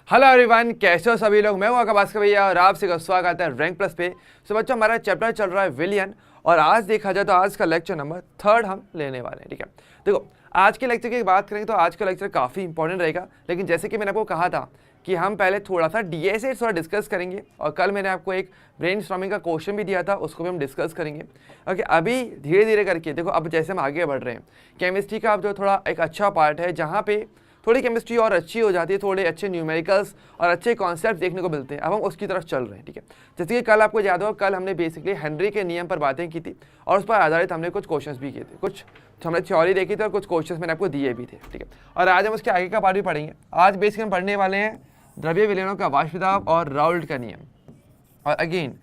Hello everyone, कैसे हो सभी लोग। मैं हूं आपका भास्कर भैया और आप सबका स्वागत है रैंक प्लस पे। सो बच्चों, हमारा चैप्टर चल रहा है विलियन और आज देखा जाए तो आज का लेक्चर नंबर 3 हम लेने वाले हैं। ठीक है, देखो आज के लेक्चर की बात करेंगे तो आज का लेक्चर काफ़ी इंपॉर्टेंट रहेगा। लेकिन जैसे कि मैंने आपको कहा था कि हम पहले थोड़ा सा डीएसए थोड़ा डिस्कस करेंगे और कल मैंने आपको एक ब्रेनस्टॉर्मिंग का क्वेश्चन भी दिया था, उसको भी हम डिस्कस करेंगे। ओके, अभी धीरे धीरे करके देखो, अब जैसे हम आगे बढ़ रहे हैं केमिस्ट्री का अब जो थोड़ा एक अच्छा पार्ट है जहाँ पे थोड़ी केमिस्ट्री और अच्छी हो जाती है, थोड़े अच्छे न्यूमेरिकल्स और अच्छे कॉन्सेप्ट देखने को मिलते हैं। अब हम उसकी तरफ चल रहे हैं। ठीक है, जैसे कि कल आपको याद होगा, कल हमने बेसिकली हेनरी के नियम पर बातें की थी और उस पर आधारित हमने कुछ क्वेश्चंस भी किए थे, कुछ हमने थ्योरी देखी थी और कुछ क्वेश्चंस मैंने आपको दिए भी थे। ठीक है, और आज हम उसके आगे का पार्ट भी पढ़ेंगे। आज बेसिकली हम पढ़ने वाले हैं द्रव्य विलयनों का वाष्प दाब और राउल्ट का नियम। और अगेन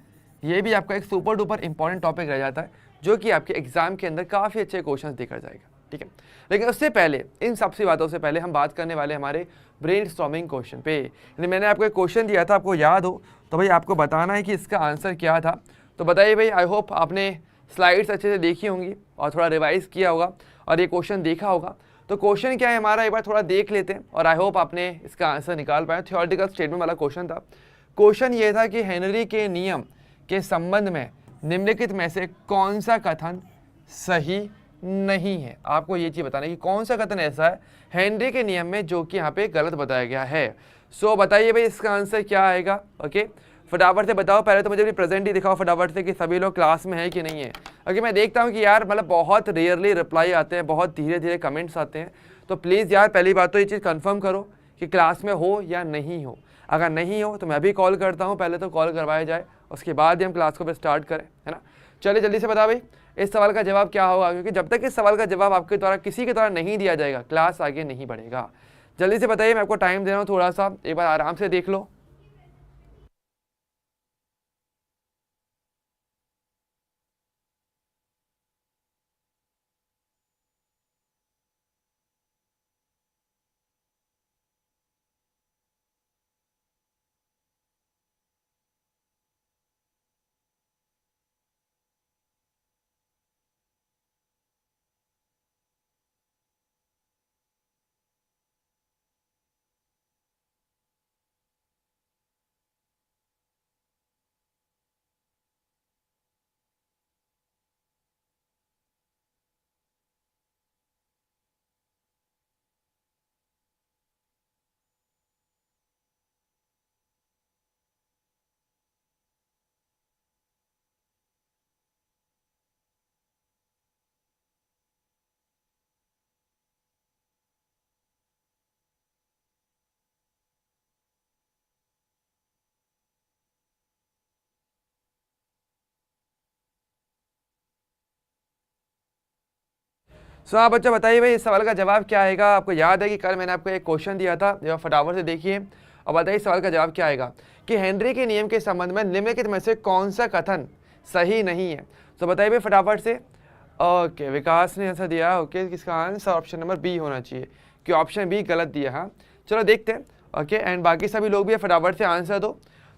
ये भी आपका एक सुपर डुपर इंपॉर्टेंट टॉपिक रह जाता है जो कि आपके एग्जाम के अंदर काफ़ी अच्छे क्वेश्चंस देखा जाएगा। ठीक है, लेकिन उससे पहले, इन सबसे बातों से पहले हम बात करने वाले हमारे ब्रेनस्टॉर्मिंग क्वेश्चन पे। यानी मैंने आपको एक क्वेश्चन दिया था, आपको याद हो तो भाई आपको बताना है कि इसका आंसर क्या था। तो बताइए भाई, आई होप आपने स्लाइड्स अच्छे से देखी होंगी और थोड़ा रिवाइज किया होगा और ये क्वेश्चन देखा होगा। तो क्वेश्चन क्या है हमारा, एक बार थोड़ा देख लेते हैं और आई होप आपने इसका आंसर निकाल पाए। थ्योरेटिकल स्टेटमेंट वाला क्वेश्चन था। क्वेश्चन ये था कि हेनरी के नियम के संबंध में निम्नलिखित में से कौन सा कथन सही नहीं है। आपको ये चीज़ बताना है कि कौन सा कथन ऐसा है हेनरी के नियम में जो कि यहाँ पे गलत बताया गया है। सो बताइए भाई इसका आंसर क्या आएगा। ओके, फटाफट से बताओ। पहले तो मुझे भी प्रेजेंट ही दिखाओ फटाफट से कि सभी लोग क्लास में है कि नहीं है। ओके, मैं देखता हूँ कि यार मतलब बहुत रेयरली रिप्लाई आते हैं, बहुत धीरे धीरे कमेंट्स आते हैं। तो प्लीज़ यार पहली बात तो ये चीज़ कंफर्म करो कि क्लास में हो या नहीं हो। अगर नहीं हो तो मैं भी कॉल करता हूँ, पहले तो कॉल करवाया जाए, उसके बाद ही हम क्लास को फिर स्टार्ट करें, है ना। चलिए जल्दी से बता भाई इस सवाल का जवाब क्या होगा, क्योंकि जब तक इस सवाल का जवाब आपके द्वारा किसी के द्वारा नहीं दिया जाएगा क्लास आगे नहीं बढ़ेगा। जल्दी से बताइए, मैं आपको टाइम दे रहा हूँ, थोड़ा सा एक बार आराम से देख लो। हाँ बच्चा बताइए भाई इस सवाल का जवाब क्या आएगा। आपको याद है कि कल मैंने आपको एक क्वेश्चन दिया था, जब फटाफट से देखिए और बताइए इस सवाल का जवाब क्या आएगा कि हेनरी के नियम के संबंध में निम्नलिखित में से कौन सा कथन सही नहीं है। तो बताइए भाई फटाफट से। ओके, विकास ने आंसर दिया। ओके, इसका आंसर ऑप्शन नंबर बी होना चाहिए कि ऑप्शन बी गलत दिया। हाँ चलो देखते हैं। ओके, एंड बाकी सभी लोग भी फटाफट से आंसर दो।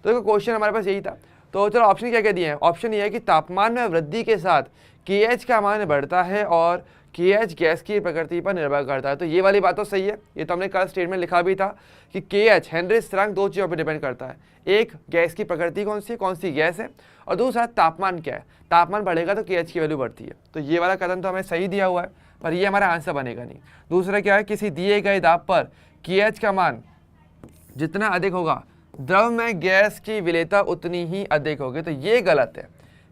तो देखो क्वेश्चन हमारे पास यही था। तो चलो ऑप्शन क्या क्या दिए हैं। ऑप्शन ये है कि तापमान में वृद्धि के साथ KH का मान बढ़ता है और KH गैस की प्रकृति पर निर्भर करता है। तो ये वाली बात तो सही है, ये तो हमने कल स्टेटमेंट लिखा भी था कि KH हेनरी स्थिरांक दो चीज़ों पर डिपेंड करता है। एक गैस की प्रकृति कौन सी गैस है, और दूसरा तापमान क्या है। तापमान बढ़ेगा तो KH की वैल्यू बढ़ती है। तो ये वाला कथन तो हमें सही दिया हुआ है, पर ये हमारा आंसर बनेगा नहीं। दूसरा क्या है, किसी दिए गए दाब पर KH का मान जितना अधिक होगा द्रव में गैस की विलेयता उतनी ही अधिक होगी। तो ये गलत है,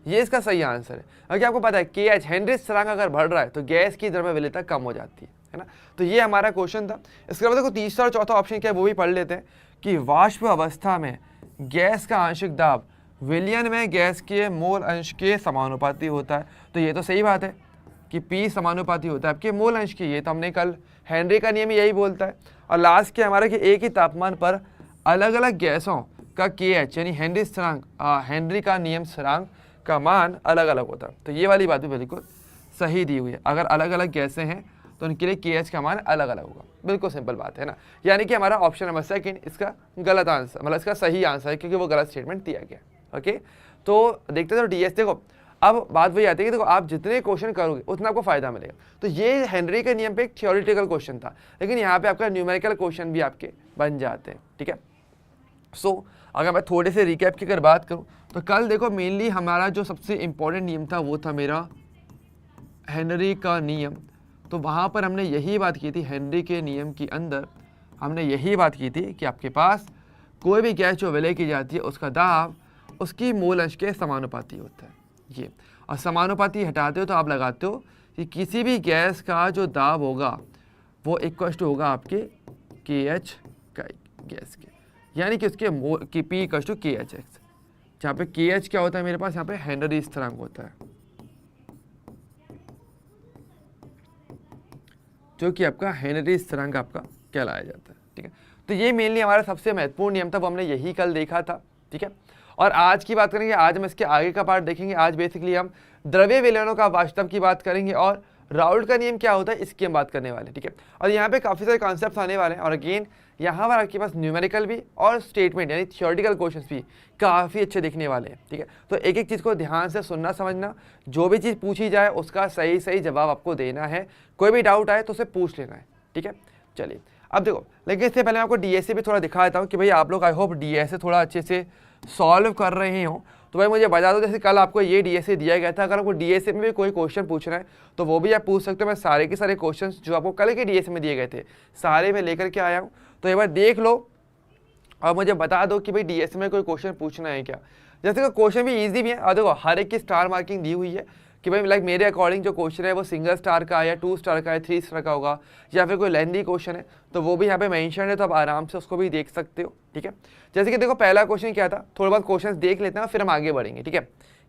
ये इसका सही आंसर है। क्योंकि आपको पता है KH हेनरी स्थिरांक अगर बढ़ रहा है तो गैस की द्रव्य विलेयता कम हो जाती है ना। तो ये हमारा क्वेश्चन था। इसके बाद देखो तीसरा और चौथा ऑप्शन क्या है वो भी पढ़ लेते हैं कि वाष्प अवस्था में गैस का आंशिक दाब विलयन में गैस के मोल अंश के समानुपाती होता है। तो ये तो सही बात है कि P समानुपाती होता है आपके मोल अंश की। ये तो हमने कल हेनरी का नियम यही बोलता है। और लास्ट क्या हमारा कि एक ही तापमान पर अलग अलग गैसों का KH यानी हेनरी स्थिरांक हेनरी का नियम स्थिरांक का मान अलग अलग होता है। तो ये वाली बात भी बिल्कुल सही दी हुई है। अगर अलग अलग गैसें हैं तो उनके लिए KH का मान अलग अलग होगा। बिल्कुल सिंपल बात है ना। यानी कि हमारा ऑप्शन नंबर सेकंड इसका गलत आंसर, मतलब इसका सही आंसर है, क्योंकि वो गलत स्टेटमेंट दिया गया। ओके, तो देखते तो DS देखो। अब बात वही आती है कि देखो आप जितने क्वेश्चन करोगे उतना आपको फायदा मिलेगा। तो ये हेनरी के नियम पे एक थ्योरेटिकल क्वेश्चन था, लेकिन यहाँ पे आपका न्यूमेरिकल क्वेश्चन भी आपके बन जाते हैं। ठीक है, अगर मैं थोड़े से रिकैप की अगर बात करूं तो कल देखो मेनली हमारा जो सबसे इम्पोर्टेंट नियम था वो था मेरा हेनरी का नियम। तो वहाँ पर हमने यही बात की थी, हेनरी के नियम के अंदर हमने यही बात की थी कि आपके पास कोई भी गैस जो विलय की जाती है उसका दाब उसकी मोल अंश के समानुपाती होता है ये। और समानुपाती हटाते हो तो आप लगाते हो कि किसी भी गैस का जो दाब होगा वो इक्वल टू होगा आपके KH का गैस के, यानी कि उसके मोल की P इक्वल टू KHX, जहाँ पे KH क्या होता है मेरे पास यहाँ पे हेनरी स्थिरांक होता है, जो कि आपका हेनरी स्थिरांक आपका कहलाया जाता है। ठीक है, तो ये मेनली हमारा सबसे महत्वपूर्ण नियम था, वो हमने यही कल देखा था। ठीक है, और आज की बात करेंगे, आज हम इसके आगे का पार्ट देखेंगे। आज बेसिकली हम द्रव्य विलयनों का वास्तव की बात करेंगे और राउल्ट का नियम क्या होता है इसकी हम बात करने वाले हैं। ठीक है, और यहाँ पे काफ़ी सारे कॉन्सेप्ट्स आने वाले हैं और अगेन यहाँ पर आपके पास न्यूमेरिकल भी और स्टेटमेंट यानी थियोरेटिकल क्वेश्चंस भी काफ़ी अच्छे दिखने वाले हैं। ठीक है, तो एक एक चीज़ को ध्यान से सुनना समझना, जो भी चीज़ पूछी जाए उसका सही सही जवाब आपको देना है, कोई भी डाउट आए तो उसे पूछ लेना है। ठीक है, चलिए अब देखो, लेकिन इससे पहले मैं आपको DSA भी थोड़ा दिखा देता हूँ कि भाई आप लोग आई होप DSA थोड़ा अच्छे से सॉल्व कर रहे हो। तो भाई मुझे बता दो, जैसे कल आपको ये DSA दिया गया था, अगर आपको DSA में भी कोई क्वेश्चन पूछना है तो वो भी आप पूछ सकते हो। मैं सारे के सारे क्वेश्चंस जो आपको कल के DSA में दिए गए थे सारे मैं लेकर के आया हूँ, तो एक बार देख लो और मुझे बता दो कि भाई DSA में कोई क्वेश्चन पूछना है क्या। जैसे कि क्वेश्चन भी ईजी भी है और देखो हर एक की स्टार मार्किंग दी हुई है कि भाई लाइक मेरे अकॉर्डिंग जो क्वेश्चन है वो सिंगल स्टार का या 2 स्टार का है, 3 स्टार का होगा, या फिर कोई लेंथी क्वेश्चन है तो वो भी यहाँ पे मेंशन है, तो आप आराम से उसको भी देख सकते हो। ठीक है, जैसे कि देखो पहला क्वेश्चन क्या था, थोड़ा बहुत क्वेश्चन देख लेते हैं फिर हम आगे बढ़ेंगे। ठीक है,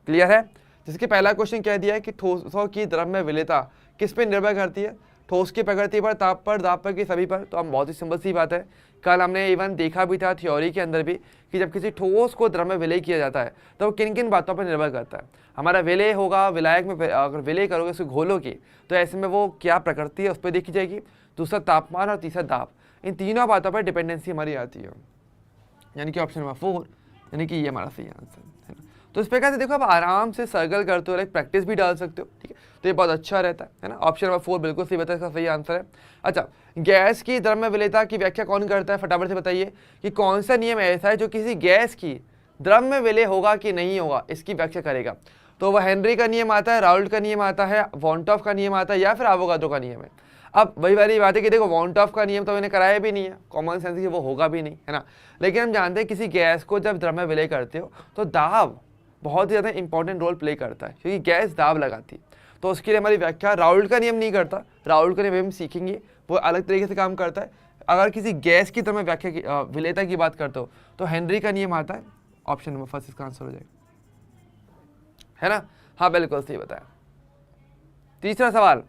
क्लियर है। जैसे कि पहला क्वेश्चन क्या दिया है कि ठोसों की द्रव्य विलेयता किस पे निर्भर करती है, ठोस की प्रकृति पर, ताप पर, दाब पर, कि सभी पर। तो हम बहुत ही सिंपल सी बात है, कल हमने इवन देखा भी था थ्योरी के अंदर भी कि जब किसी ठोस को द्रव में विलय किया जाता है तो वो किन किन बातों पर निर्भर करता है। हमारा विलय होगा, विलायक में अगर विलय करोगे उसको घोलोगे तो ऐसे में वो क्या प्रकृति है उस पर देखी जाएगी, दूसरा तापमान और तीसरा दाब, इन तीनों बातों पर डिपेंडेंसी हमारी आती है, यानी कि ऑप्शन नंबर 4 यानी कि ये हमारा सही आंसर है ना। तो इस प्रकार से देखो आप आराम से सर्कल करते हो, लाइक प्रैक्टिस भी डाल सकते हो। ठीक है, तो ये बहुत अच्छा रहता है ना। ऑप्शन नंबर 4 बिल्कुल सही बताया, इसका सही आंसर है। अच्छा, गैस की द्रव्य विलेयता की व्याख्या कौन करता है, फटाफट से बताइए कि कौन सा नियम ऐसा है जो किसी गैस की द्रव्य में विलय होगा कि नहीं होगा इसकी व्याख्या करेगा। तो वह हेनरी का नियम आता है, राउल्ट का नियम आता है, वॉन्टॉफ का नियम आता है, या फिर एवोगाड्रो का नियम है। अब वही वाली बात है कि देखो वॉन्टॉफ का नियम तो मैंने कराया भी नहीं है, कॉमन सेंस की वो होगा भी नहीं, है ना। लेकिन हम जानते हैं किसी गैस को जब द्रव्य में विलय करते हो तो दाब बहुत ही ज़्यादा इंपॉर्टेंट रोल प्ले करता है, क्योंकि गैस दाब लगाती है। तो उसके लिए हमारी व्याख्या राउल्ट का नियम नहीं करता, राउल्ट का नियम हम सीखेंगे, वो अलग तरीके से काम करता है। अगर किसी गैस की तरह व्याख्या की विलेयता की बात करते हो तो हेनरी का नियम आता है, ऑप्शन नंबर 1 इसका आंसर हो जाएगा, है ना। हाँ बिल्कुल सही बताया। तीसरा सवाल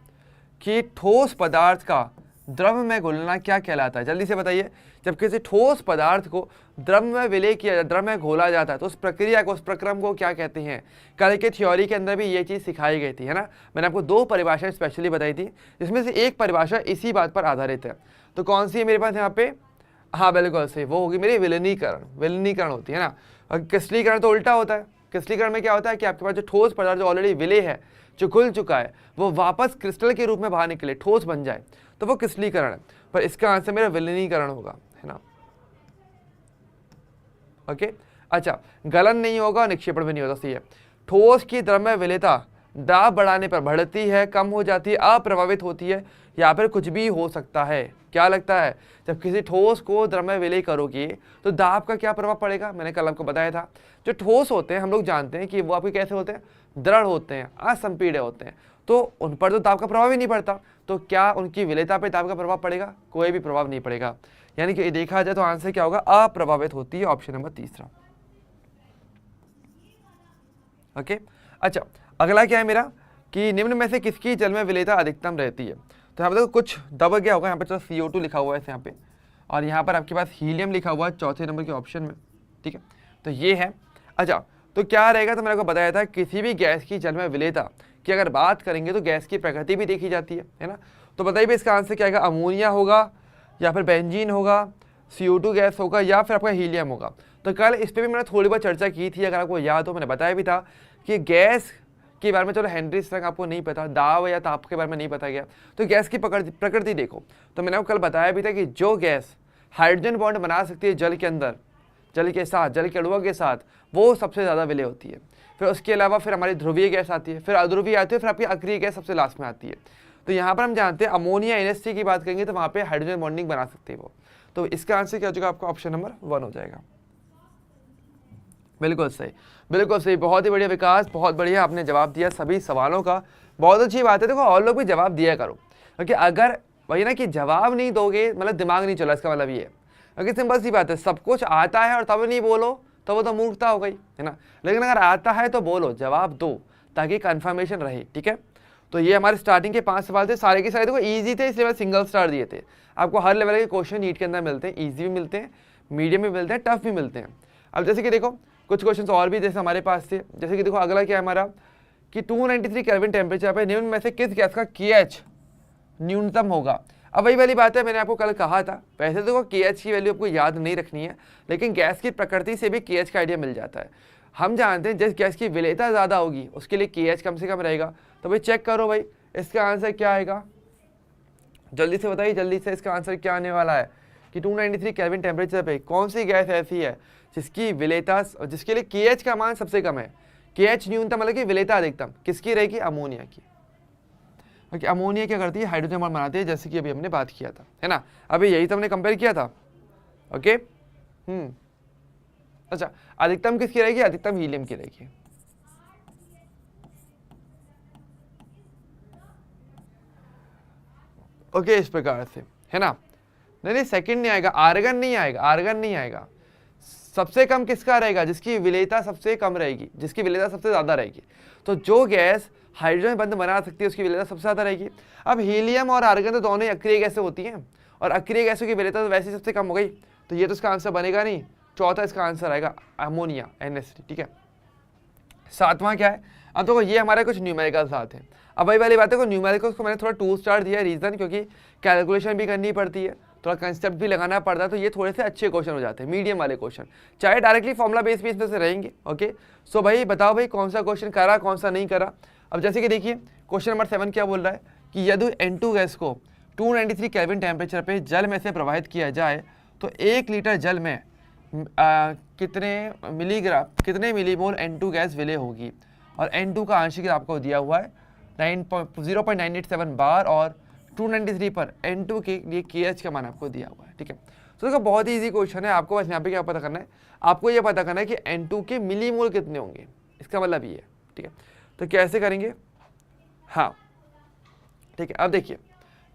कि ठोस पदार्थ का द्रव में घुलना क्या कहलाता है, जल्दी से बताइए। जब किसी ठोस पदार्थ को द्रव में विलय किया जाता, द्रव में घोला जाता है तो उस प्रक्रिया को, उस प्रक्रम को क्या कहते हैं। कल के थ्योरी के अंदर भी ये चीज़ सिखाई गई थी, है ना। मैंने आपको 2 परिभाषाएं स्पेशली बताई थी, जिसमें से एक परिभाषा इसी बात पर आधारित है। तो कौन सी है मेरे पास यहाँ पे, हाँ बिल्कुल सही, वो होगी मेरी विलीनीकरण। विलीनीकरण होती है ना, और क्रिस्टलीकरण तो उल्टा होता है। क्रिस्टलीकरण में क्या होता है कि आपके पास जो ठोस पदार्थ जो ऑलरेडी विलय है, जो घुल चुका है, वो वापस क्रिस्टल के रूप में बाहर निकले, ठोस बन जाए, तो वो क्रिस्टलीकरण है। पर इसका आंसर मेरा विलीनीकरण होगा, है ना। ओके, अच्छा, गलन नहीं होगा, निक्षेपण भी नहीं होता, सही है। ठोस की द्रव्य विलेयता दाब बढ़ाने पर बढ़ती है, कम हो जाती है, अप्रभावित होती है, या फिर कुछ भी हो सकता है। क्या लगता है, जब किसी ठोस को द्रव्य विलय करोगे तो दाब का क्या प्रभाव पड़ेगा। मैंने कल आपको बताया था, जो ठोस होते हैं हम लोग जानते हैं कि वो आपके कैसे होते हैं, दृढ़ होते हैं, असंपीड्य होते हैं, तो उन पर तो दाब का प्रभाव ही नहीं पड़ता। तो क्या उनकी विलेयता पर दाब का प्रभाव पड़ेगा, कोई भी प्रभाव नहीं पड़ेगा। यानी कि देखा जाए तो आंसर क्या होगा, अप्रभावित होती है, ऑप्शन नंबर 3। ओके, अच्छा, अगला क्या है मेरा कि निम्न में से किसकी जल में विलेयता अधिकतम रहती है। तो यहाँ पर देखो कुछ दब गया होगा, यहाँ पर चलो CO2 लिखा हुआ है यहाँ पे, और यहाँ पर आपके पास हीलियम लिखा हुआ है चौथे नंबर के ऑप्शन में। ठीक है, तो ये है। अच्छा, तो क्या रहेगा, तो मैंने आपको बताया था किसी भी गैस की जल में विलेयता की अगर बात करेंगे तो गैस की प्रकृति भी देखी जाती है ना। तो बताइए इसका आंसर क्या आएगा, अमोनिया होगा, या फिर बेंजीन होगा, CO2 गैस होगा, या फिर आपका हीलियम होगा। तो कल इस पर भी मैंने थोड़ी बहुत चर्चा की थी, अगर आपको याद हो, मैंने बताया भी था कि गैस के बारे में, चलो हेनरी स्थिरांक आपको नहीं पता, दाब या ताप के बारे में नहीं पता गया, तो गैस की प्रकृति देखो। तो मैंने आपको कल बताया भी था कि जो गैस हाइड्रोजन बॉन्ड बना सकती है जल के अंदर, जल के साथ, जल के अणुओं के साथ, वो सबसे ज़्यादा विलय होती है। फिर उसके अलावा फिर हमारी ध्रुवीय गैस आती है, फिर अध्रुवीय आती है, फिर आपकी अक्रिय गैस सबसे लास्ट में आती है। तो यहाँ पर हम जानते हैं अमोनिया NH3 की बात करेंगे तो वहाँ पे हाइड्रोजन बॉन्डिंग बना सकते हैं वो। तो इसका आंसर क्या हो जाएगा आपका? ऑप्शन नंबर 1 हो जाएगा। बिल्कुल सही, बिल्कुल सही, बहुत ही बढ़िया विकास, बहुत बढ़िया आपने जवाब दिया सभी सवालों का, बहुत अच्छी बात है। देखो और लोग भी जवाब दिया करो, क्योंकि अगर वही ना कि जवाब नहीं दोगे मतलब दिमाग नहीं चला, इसका मतलब ये है। क्योंकि सिंपल सी बात है, सब कुछ आता है और तब नहीं बोलो तो वो तो मूर्खता हो गई, है ना। लेकिन अगर आता है तो बोलो, जवाब दो, ताकि कन्फर्मेशन रहे, ठीक है। तो ये हमारे स्टार्टिंग के 5 सवाल थे, सारे के सारे देखो ईजी थे, इसलिए मैं सिंगल स्टार दिए थे। आपको हर लेवल के क्वेश्चन नीट के अंदर मिलते हैं, ईजी भी मिलते हैं, मीडियम भी मिलते हैं, टफ भी मिलते हैं। अब जैसे कि देखो कुछ क्वेश्चन और भी जैसे हमारे पास थे, जैसे कि देखो अगला क्या है हमारा कि 293 केल्विन टेम्परेचर पे निम्न में से किस गैस का KH न्यूनतम होगा। अब वही वाली बात है, मैंने आपको कल कहा था, वैसे तो KH की वैल्यू आपको याद नहीं रखनी है, लेकिन गैस की प्रकृति से भी KH का आइडिया मिल जाता है। हम जानते हैं जिस गैस की विलेयता ज़्यादा होगी उसके लिए KH कम से कम रहेगा। तो भाई चेक करो भाई, इसका आंसर क्या आएगा, जल्दी से बताइए, जल्दी से इसका आंसर क्या आने वाला है कि 293 केल्विन टेम्परेचर पे कौन सी गैस ऐसी है जिसकी विलेयता, जिसके लिए KH का मान सबसे कम है। KH न्यूनतम मतलब कि विलेयता अधिकतम किसकी रहेगी? अमोनिया की। क्योंकि अमोनिया क्या करती है? हाइड्रोजन बॉन्ड बनाती है, जैसे कि अभी हमने बात किया था, है ना। अभी यही तो हमने कंपेयर किया था। ओके, अच्छा, अधिकतम किसकी रहेगी? अधिकतम हीलियम की रहेगी। ओके, इस प्रकार से, है ना। नहीं, सेकंड नहीं आएगा, आर्गन नहीं आएगा, आर्गन नहीं आएगा। सबसे कम किसका रहेगा? जिसकी विलेयता सबसे कम रहेगी, जिसकी विलेयता सबसे ज़्यादा रहेगी। तो जो गैस हाइड्रोजन बंध बना सकती है उसकी विलेयता सबसे ज़्यादा रहेगी। अब हीलियम और आर्गन तो दोनों ही अक्रिय गैसें होती हैं, और अक्रिय गैसों की विलेयता तो वैसे ही सबसे कम हो गई, तो ये तो इसका आंसर बनेगा नहीं। चौथा इसका आंसर आएगा अमोनिया NH3, ठीक है। सातवां क्या है? अब देखो ये हमारे कुछ न्यूमेरिकल्स आते हैं। अब वही वाली बात है, न्यूमेरिकल्स को मैंने थोड़ा 2 स्टार दिया, रीज़न क्योंकि कैलकुलेशन भी करनी पड़ती है, थोड़ा कंसेप्ट भी लगाना पड़ता है, तो ये थोड़े से अच्छे क्वेश्चन हो जाते हैं, मीडियम वाले क्वेश्चन, चाहे डायरेक्टली फॉर्मुला बेस भी इसमें से रहेंगे। ओके, सो भाई बताओ भाई कौन सा क्वेश्चन करा, कौन सा नहीं करा। अब जैसे कि देखिए क्वेश्चन नंबर 7 क्या बोल रहा है कि यदि N2 गैस को 293 केल्विन टेम्परेचर पे जल में से प्रवाहित किया जाए तो 1 लीटर जल में कितने मिलीमोल N2 गैस विलय होगी। और N2 का आंशिक आपको दिया हुआ है 0.987 बार, और 293 पर N2 के लिए KH का मान आपको दिया हुआ है, ठीक है। तो देखो बहुत ही ईजी क्वेश्चन है, आपको बस यहाँ पे क्या पता करना है, आपको ये पता करना है कि N2 के मिलीमोल कितने होंगे, इसका मतलब ये है, ठीक है। तो कैसे करेंगे, हाँ ठीक है। अब देखिए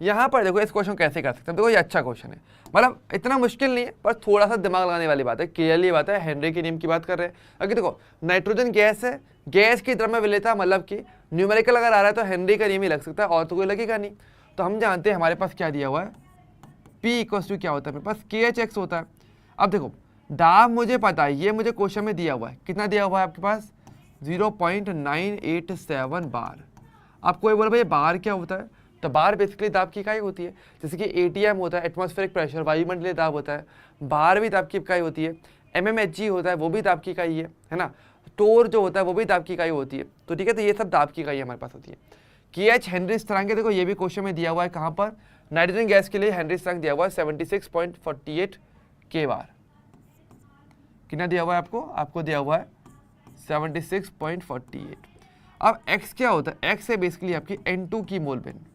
यहाँ पर देखो इस क्वेश्चन कैसे कर सकते हैं। देखो ये अच्छा क्वेश्चन है, मतलब इतना मुश्किल नहीं है, पर थोड़ा सा दिमाग लगाने वाली बात है। क्लियरली बात है, हेनरी के नियम की बात कर रहे हैं। अगर देखो नाइट्रोजन गैस है, गैस की द्रव्य विलेयता मतलब कि न्यूमेरिकल अगर आ रहा है तो हेनरी का नियम ही लग सकता है, और तो कोई लगेगा नहीं। तो हम जानते हैं हमारे पास क्या दिया हुआ है, P इक्वल्स टू क्या होता है, मेरे पास KHX होता है। अब देखो दाब मुझे पता है, ये मुझे क्वेश्चन में दिया हुआ है, कितना दिया हुआ है आपके पास 0.987 बार। आप कोई बोले भाई बार क्या होता है, तो बार बेसिकली दाब की इकाई होती है, जैसे कि ATM होता है, एटमॉस्फेरिक प्रेशर, वायुमंडलीय दाब होता है, बार भी दाब की इकाई होती है, mmHg होता है वो भी दाब की इकाई है ना, टोर जो होता है वो भी दाब की इकाई होती है। तो ठीक है, तो ये सब दाब की इकाई हमारे पास होती है। KH हेनरी स्थिरांक, देखो ये भी क्वेश्चन में दिया हुआ है, कहाँ पर, नाइट्रोजन गैस के लिए हेनरी स्थिरांक दिया हुआ है 76.48 के बार। कितना दिया हुआ है आपको दिया हुआ है 76.48। अब x क्या होता है, x है बेसिकली आपकी N2 की मोल बिन।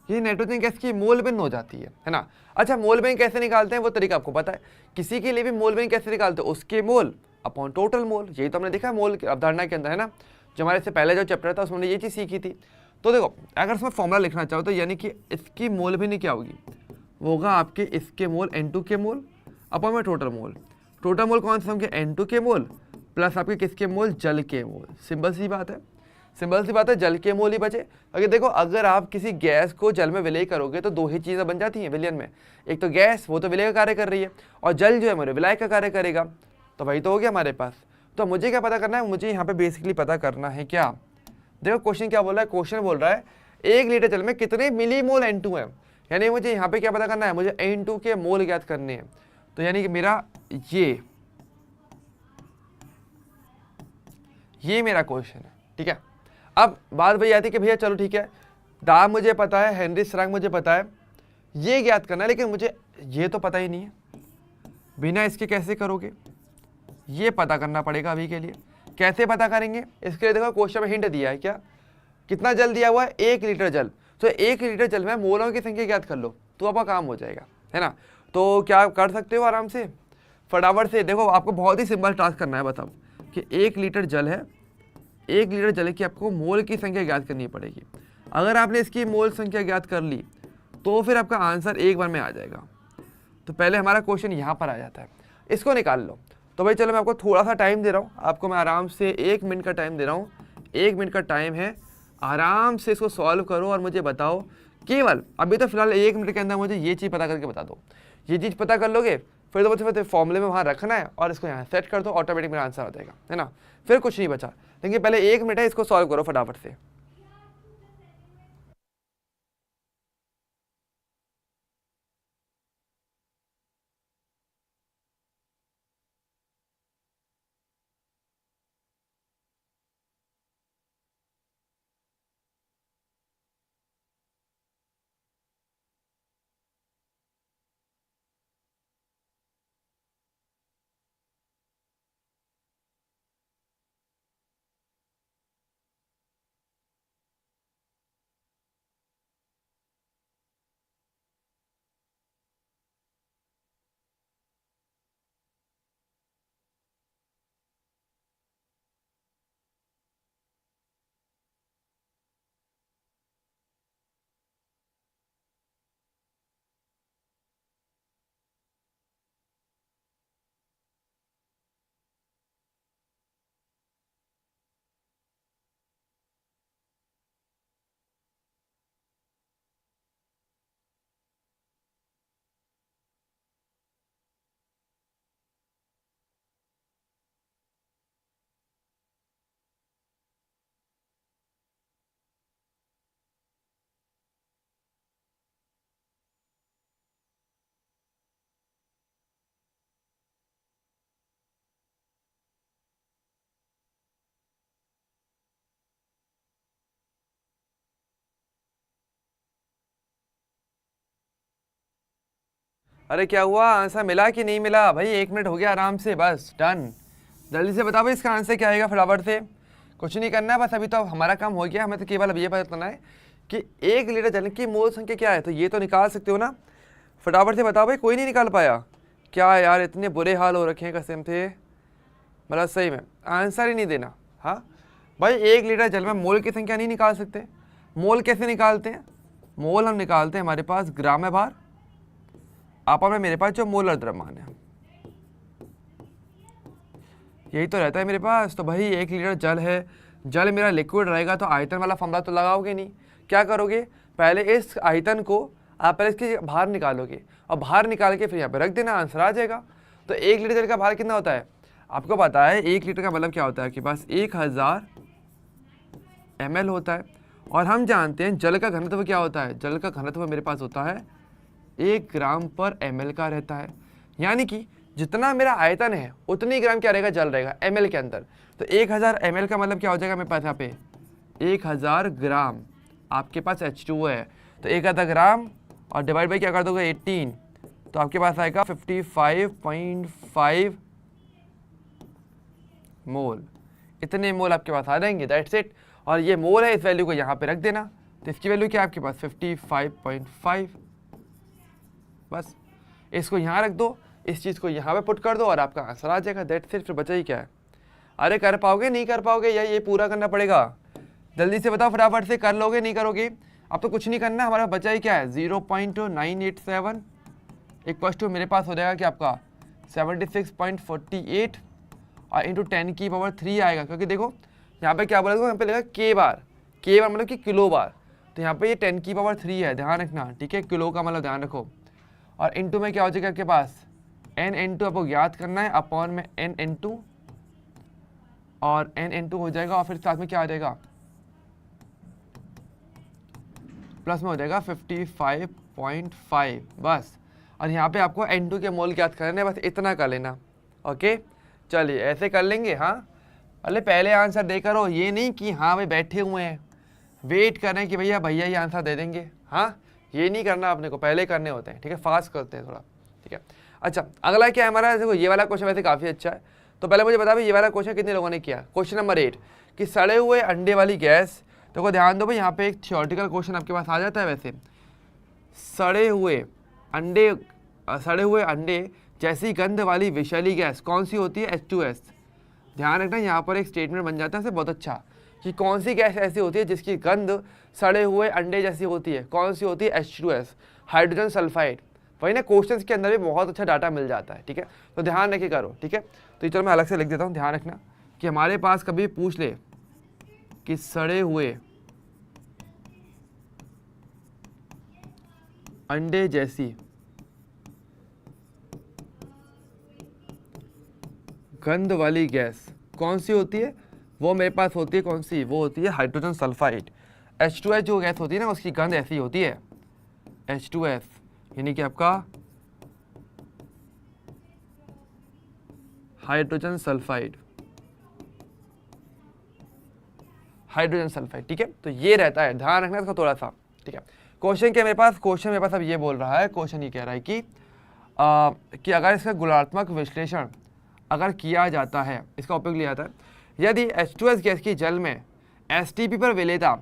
ये नाइट्रोजन गैस की मोल बिन हो जाती है ना। अच्छा, मोल बिन कैसे निकालते हैं वो तरीका आपको पता है, किसी के लिए भी मोल बिन कैसे निकालते हैं, उसके मोल अपॉन टोटल मोल, यही तो हमने देखा मोल की अवधारणा के अंदर, है ना। जो हमारे से पहले जो चैप्टर था उसमें ये चीज़ सीखी थी। तो देखो अगर इसमें फॉर्मूला लिखना चाहो तो यानी कि इसकी मोल बिन क्या होगी, वो होगा आपके इसके मोल N2 के मोल अपॉन में टोटल मोल। टोटल मोल कौन से होंगे, N2 के मोल प्लस आपके किसके मोल, जल के मोल। सिंपल सी बात है, सिंपल सी बात है, जल के मोल ही बचे। अगर देखो अगर आप किसी गैस को जल में विलय करोगे तो दो ही चीज़ें बन जाती हैं विलयन में, एक तो गैस वो तो विलय का कार्य कर रही है, और जल जो है मेरे विलायक का कार्य करेगा, तो वही तो हो गया हमारे पास। तो मुझे क्या पता करना है, मुझे यहाँ पे बेसिकली पता करना है क्या, देखो क्वेश्चन क्या बोल रहा है, क्वेश्चन बोल रहा है 1 लीटर जल में कितने मिलीमोल N2 है, यानी मुझे यहाँ पे क्या पता करना है, मुझे N2 के मोल ज्ञात करने हैं। तो यानी कि मेरा ये मेरा क्वेश्चन है, ठीक है। अब बात वही आती है कि भैया चलो ठीक है, दाब मुझे पता है, हेनरी स्थिरांक मुझे पता है, ये ज्ञात करना है, लेकिन मुझे ये तो पता ही नहीं है। बिना इसके कैसे करोगे, ये पता करना पड़ेगा अभी के लिए। कैसे पता करेंगे, इसके लिए देखो क्वेश्चन में हिंट दिया है। क्या, कितना जल दिया हुआ है, 1 लीटर जल। तो 1 लीटर जल में मोलों की संख्या ज्ञात कर लो तो आपका काम हो जाएगा, है ना। तो क्या कर सकते हो आराम से, फटाफट से। देखो आपको बहुत ही सिंपल टास्क करना है, बताओ कि 1 लीटर जल है, 1 लीटर जल की आपको मोल की संख्या ज्ञात करनी पड़ेगी। अगर आपने इसकी मोल संख्या ज्ञात कर ली तो फिर आपका आंसर एक बार में आ जाएगा। तो पहले हमारा क्वेश्चन यहाँ पर आ जाता है, इसको निकाल लो। तो भाई चलो मैं आपको थोड़ा सा टाइम दे रहा हूँ, आपको मैं आराम से 1 मिनट का टाइम दे रहा हूँ। 1 मिनट का टाइम है, आराम से इसको सॉल्व करो और मुझे बताओ। केवल अभी तो फिलहाल 1 मिनट के अंदर मुझे ये चीज़ पता करके बता दो। ये चीज़ पता कर लोगे फिर तो फिर फॉर्मूले में वहाँ रखना है और इसको यहाँ सेट कर दो, ऑटोमेटिक मेरा आंसर आ जाएगा, है ना। फिर कुछ नहीं बचा, लेकिन पहले 1 मिनट है, इसको सॉल्व करो फटाफट से। अरे क्या हुआ, आंसर मिला कि नहीं मिला भाई? 1 मिनट हो गया, आराम से, बस डन। जल्दी से बताओ भाई इसका आंसर क्या आएगा फटाफट से। कुछ नहीं करना है, बस अभी तो हमारा काम हो गया। हमें तो केवल अब ये पता करना है कि 1 लीटर जल की मोल संख्या क्या है। तो ये तो निकाल सकते हो ना, फटाफट से बताओ भाई। कोई नहीं निकाल पाया क्या यार? इतने बुरे हाल हो रखे हैं कसम थे, मतलब सही में आंसर ही नहीं देना। हाँ भाई, 1 लीटर जल में मोल की संख्या नहीं निकाल सकते। मोल कैसे निकालते हैं? मोल हम निकालते हैं, हमारे पास ग्राम है भार, आपा में मेरे पास जो मोलर द्रव्यमान है, यही तो रहता है मेरे पास। तो भाई 1 लीटर जल है, जल मेरा लिक्विड रहेगा, तो आयतन वाला फॉर्मूला तो लगाओगे नहीं। क्या करोगे, पहले इस आयतन को आप पहले इसके बाहर निकालोगे और बाहर निकाल के फिर यहाँ पे रख देना, आंसर आ जाएगा। तो 1 लीटर जल का भार कितना होता है आपको पता है? 1 लीटर का मतलब क्या होता है कि पास 1000 ml होता है। और हम जानते हैं जल का घनत्व क्या होता है? जल का घनत्व मेरे पास होता है 1 ग्राम पर ml का रहता है। यानी कि जितना मेरा आयतन है उतनी ग्राम क्या रहेगा, जल रहेगा ml के अंदर। तो 1000 ml का मतलब क्या हो जाएगा मेरे पास यहाँ पे? 1000 ग्राम आपके पास H2O है, तो 1000 ग्राम और डिवाइड बाई क्या कर दोगे 18, तो आपके पास आएगा 55.5 मोल। इतने मोल आपके पास आ जाएंगे, दैट्स इट। और ये मोल है, इस वैल्यू को यहाँ पे रख देना। तो इसकी वैल्यू क्या है आपके पास? 55.5। बस इसको यहाँ रख दो, इस चीज़ को यहाँ पे पुट कर दो और आपका आंसर आ जाएगा, दैट्स इट। फिर बचा ही क्या है? अरे कर पाओगे, नहीं कर पाओगे, या ये पूरा करना पड़ेगा? जल्दी से बताओ फटाफट से, कर लोगे नहीं करोगे? अब तो कुछ नहीं करना, हमारा बचा ही क्या है? 0.987 इक्वल टू मेरे पास हो जाएगा कि आपका 76.48 और इंटू 10 की पावर 3 आएगा। क्योंकि देखो यहाँ पे क्या बोलेगा, यहाँ पे लिखा के बार, के बार मतलब कि किलो बार, तो यहाँ पे ये 10 की पावर 3 है, ध्यान रखना, ठीक है। किलो का मतलब ध्यान रखो। और इंटू में क्या हो जाएगा आपके पास? n/2 आपको याद करना है, अपॉन में n/2 और n/2 हो जाएगा, और फिर साथ में क्या आ जाएगा? प्लस में हो जाएगा 55.5, बस। और यहाँ पे आपको n2 के मोल याद करने, बस इतना कर लेना, ओके। चलिए ऐसे कर लेंगे। हाँ, अरे पहले आंसर देकर हो, ये नहीं कि हाँ भाई बैठे हुए हैं, वेट करें कि भैया भैया ये आंसर दे देंगे, हाँ ये नहीं करना अपने को, पहले करने होते हैं, ठीक है, फास्ट करते हैं थोड़ा, ठीक है। अच्छा अगला क्या है हमारा, देखो ये वाला क्वेश्चन वैसे काफ़ी अच्छा है, तो पहले मुझे बता भाई ये वाला क्वेश्चन कितने लोगों ने किया। क्वेश्चन नंबर 8 कि सड़े हुए अंडे वाली गैस, देखो ध्यान दो भाई यहाँ पे एक थियोरेटिकल क्वेश्चन आपके पास आ जाता है वैसे, सड़े हुए अंडे जैसी गंध वाली विषैली गैस कौन सी होती है, H2S। ध्यान रखना यहाँ पर एक स्टेटमेंट बन जाता है से बहुत अच्छा, कि कौन सी गैस ऐसी होती है जिसकी गंध सड़े हुए अंडे जैसी होती है, कौन सी होती है, H2S, हाइड्रोजन सल्फाइड। वही ना क्वेश्चंस के अंदर भी बहुत अच्छा डाटा मिल जाता है, ठीक है, तो ध्यान रखे करो, ठीक है। तो ये चलो मैं अलग से लिख देता हूँ, ध्यान रखना कि हमारे पास कभी पूछ ले कि सड़े हुए अंडे जैसी गंध वाली गैस कौन सी होती है, वो मेरे पास होती है कौन सी, वो होती है हाइड्रोजन सल्फाइड। H2S जो गैस होती है ना उसकी गंध ऐसी होती है, H2S यानी कि आपका हाइड्रोजन सल्फाइड, ठीक है। तो ये रहता है, ध्यान रखना इसका थोड़ा सा, ठीक है। क्वेश्चन क्या मेरे पास अब ये बोल रहा है, क्वेश्चन ये कह रहा है कि अगर इसका गुणात्मक विश्लेषण अगर किया जाता है, इसका उपयोग लिया जाता है, यदि H2S गैस की जल में STP पर विलेयता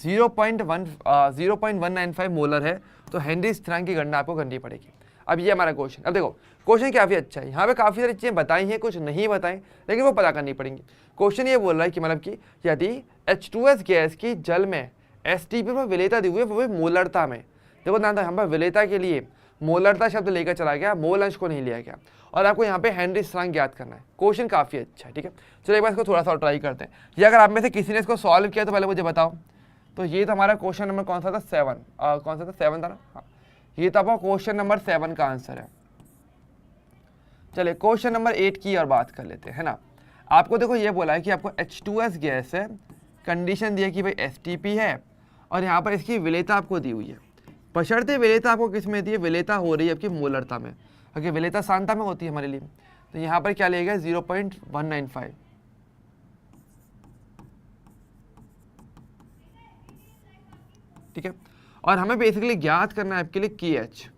0.195 मोलर है तो हेनरी स्थिरांक की गणना आपको करनी पड़ेगी। अब ये हमारा क्वेश्चन, अब देखो क्वेश्चन काफ़ी अच्छा है, यहाँ पे काफ़ी सारी चीज़ें बताई हैं, कुछ नहीं बताई, लेकिन वो पता करनी पड़ेंगी। क्वेश्चन ये बोल रहा है कि मतलब कि यदि H2S गैस की जल में STP पर विलेयता दी हुई है, वो भी मोलरता में, देखो ना यहाँ पर विलेयता के लिए मोलरता शब्द लेकर चला गया, मोल अंश को नहीं लिया गया, और आपको यहाँ पे हेनरी स्थिरांक ज्ञात करना है। क्वेश्चन काफ़ी अच्छा है, ठीक है। चलो एक बार इसको थोड़ा सा ट्राई करते हैं, या अगर आप में से किसी ने इसको सॉल्व किया तो पहले मुझे बताओ। तो ये तो हमारा क्वेश्चन नंबर कौन सा था, 7, कौन सा था, 7 था ना, हाँ ये तो आपका क्वेश्चन नंबर 7 का आंसर है। चलिए क्वेश्चन नंबर 8 की और बात कर लेते हैं, है ना। आपको देखो ये बोला है कि आपको H2S गैस है, कंडीशन दी है कि भाई STP है, और यहाँ पर इसकी विलेयता आपको दी हुई है, बशर्ते विलेयता आपको किस में दी है, विलेयता हो रही है आपकी मोलरता में, क्योंकि विलेयता सांता में होती है हमारे लिए, तो यहाँ पर क्या लिया गया 0.195, ठीक है। और हमें बेसिकली ज्ञात करना है आपके लिए KH।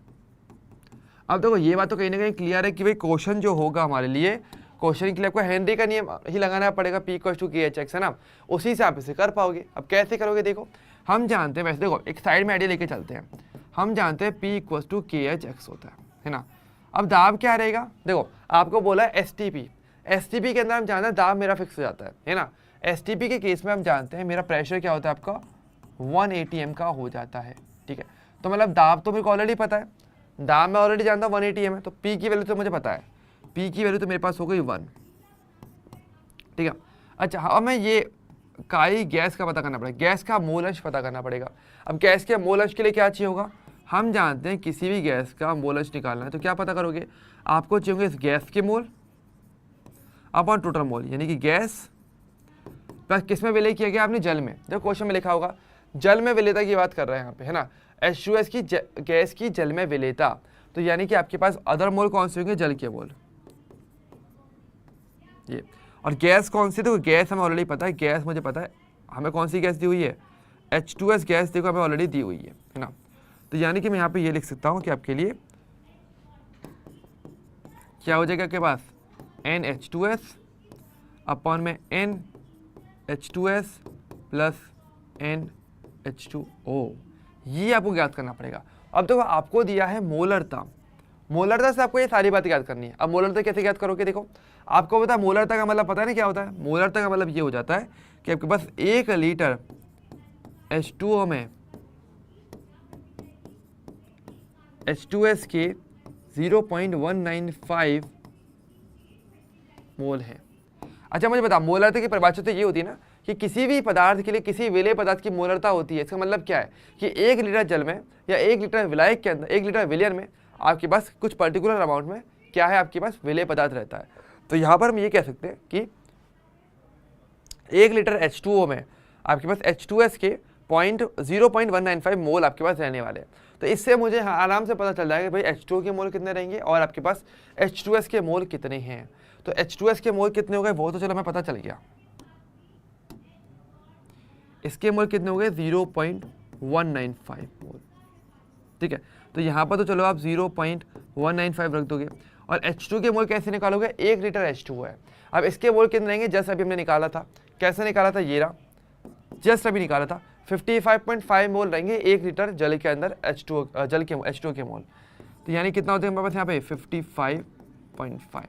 अब देखो ये बात तो कहीं ना कहीं क्लियर है कि भाई क्वेश्चन जो होगा हमारे लिए, क्वेश्चन के लिए आपको हेनरी का नियम ही लगाना पड़ेगा, P = KHX, है ना, उसी से आप इसे कर पाओगे। अब कैसे करोगे, देखो हम जानते हैं, वैसे देखो एक साइड में आइडिया लेके चलते हैं, हम जानते हैं P = KHX होता है ना। अब दाब क्या रहेगा, देखो आपको बोला है STP के अंदर हम जानते हैं दाब मेरा फिक्स हो जाता है ना। STP के केस में हम जानते हैं मेरा प्रेशर क्या होता है आपका 180 m का हो जाता है, ठीक है। तो मतलब दाब तो मेरे को ऑलरेडी पता है, दाब मैं ऑलरेडी जानता हूँ 180 m है, तो P की वैल्यू तो मुझे पता है, P की वैल्यू तो मेरे पास हो गई 1, ठीक है। अच्छा अब मैं ये काई गैस का पता करना पड़ेगा, गैस का मोल अंश पता करना पड़ेगा। अब गैस के मोल अंश के लिए क्या चाहिए होगा, हम जानते हैं किसी भी गैस का मोल अंश निकालना है तो क्या पता करोगे, आपको चाहिए इस गैस के मोल अपॉन टोटल मोल, यानी कि गैस प्लस किस में विलय किया गया आपने, जल में। देखो क्वेश्चन में लिखा होगा जल में विलेयता की बात कर रहे हैं यहाँ पे, है ना, H2S की गैस की जल में विलेयता, तो यानी कि आपके पास अदर मोल कौन से होंगे, जल के मोल, ये। और गैस कौन सी, देखो गैस हमें ऑलरेडी पता है, गैस मुझे पता है हमें कौन सी गैस दी हुई है, H2S गैस देखो हमें ऑलरेडी दी हुई है ना। तो यानी कि मैं यहाँ पे ये लिख सकता हूँ कि आपके लिए क्या हो जाएगा आपके पास NH2S अपॉन में NH2S प्लस NH2O, ये आपको याद करना पड़ेगा। अब देखो आपको दिया है मोलरता, मोलरता से आपको ये सारी बातें याद करनी है। अब मोलरता कैसे याद करोगे, देखो आपको पता है मोलरता का मतलब पता है ना क्या होता है, मोलरता का मतलब ये हो जाता है कि आपके पास 1 लीटर H2O में H2S के 0.195 मोल है। अच्छा मुझे बता, मोलरता की परिभाषा तो ये होती है ना कि किसी भी पदार्थ के लिए किसी विलेय पदार्थ की मोलरता होती है। इसका मतलब क्या है कि 1 लीटर जल में या 1 लीटर विलायक के अंदर, 1 लीटर विलयन में आपके पास कुछ पर्टिकुलर अमाउंट में क्या है, आपके पास विलेय पदार्थ रहता है। तो यहाँ पर हम ये कह सकते हैं कि 1 लीटर H2O में आपके पास H2S के 0.195 मोल आपके पास रहने वाले हैं। तो इससे मुझे आराम से पता चल जाएगा भाई H2O के मोल कितने रहेंगे और आपके पास H2S के मोल कितने हैं। तो H2S के मोल कितने हो गए वो तो चलो हमें पता चल गया। इसके मोल कितने हो गए 0.195 मोल। ठीक है, तो यहाँ पर तो चलो आप 0.195 रख दोगे। और H2 के मोल कैसे निकालोगे, 1 लीटर H2 है। अब इसके मोल कितने रहेंगे, जस्ट अभी हमने निकाला था, कैसे निकाला था, ये रहा, जस्ट अभी निकाला था, 55.5 मोल रहेंगे 1 लीटर जल के अंदर H2 के मोल। तो यानी कितना होता है हमारे पास यहाँ पे 55.5।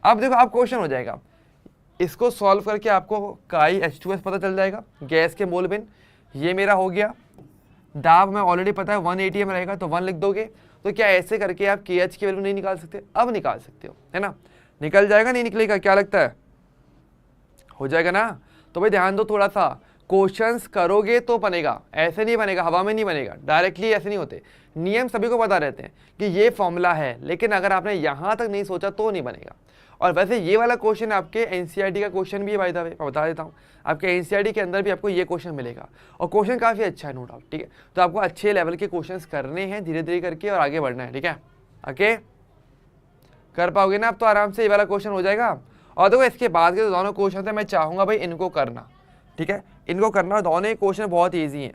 अब देखो आप क्वेश्चन हो जाएगा, इसको सॉल्व करके आपको काई H2S पता चल जाएगा, गैस के मोल बिन, ये मेरा हो गया। दाब में ऑलरेडी पता है 180 में रहेगा, तो 1 लिख दोगे। तो क्या ऐसे करके आप KH की वैल्यू नहीं निकाल सकते, अब निकाल सकते हो, है ना। निकल जाएगा नहीं निकलेगा, क्या लगता है, हो जाएगा ना। तो भाई ध्यान दो थोड़ा सा, क्वेश्चंस करोगे तो बनेगा, ऐसे नहीं बनेगा, हवा में नहीं बनेगा, डायरेक्टली ऐसे नहीं होते। नियम सभी को पता रहते हैं कि ये फॉर्मूला है, लेकिन अगर आपने यहाँ तक नहीं सोचा तो नहीं बनेगा। और वैसे ये वाला क्वेश्चन आपके NCERT का क्वेश्चन भी है भाई, मैं बता देता हूँ, आपके NCERT के अंदर भी आपको ये क्वेश्चन मिलेगा, और क्वेश्चन काफ़ी अच्छा है, नो डाउट। ठीक है, तो आपको अच्छे लेवल के क्वेश्चंस करने हैं धीरे धीरे करके, और आगे बढ़ना है। ठीक है, ओके, कर पाओगे ना आप, तो आराम से ये वाला क्वेश्चन हो जाएगा। और देखो इसके बाद के जो दोनों क्वेश्चन है, मैं चाहूँगा भाई इनको करना, ठीक है, इनको करना, दोनों क्वेश्चन बहुत ईजी हैं।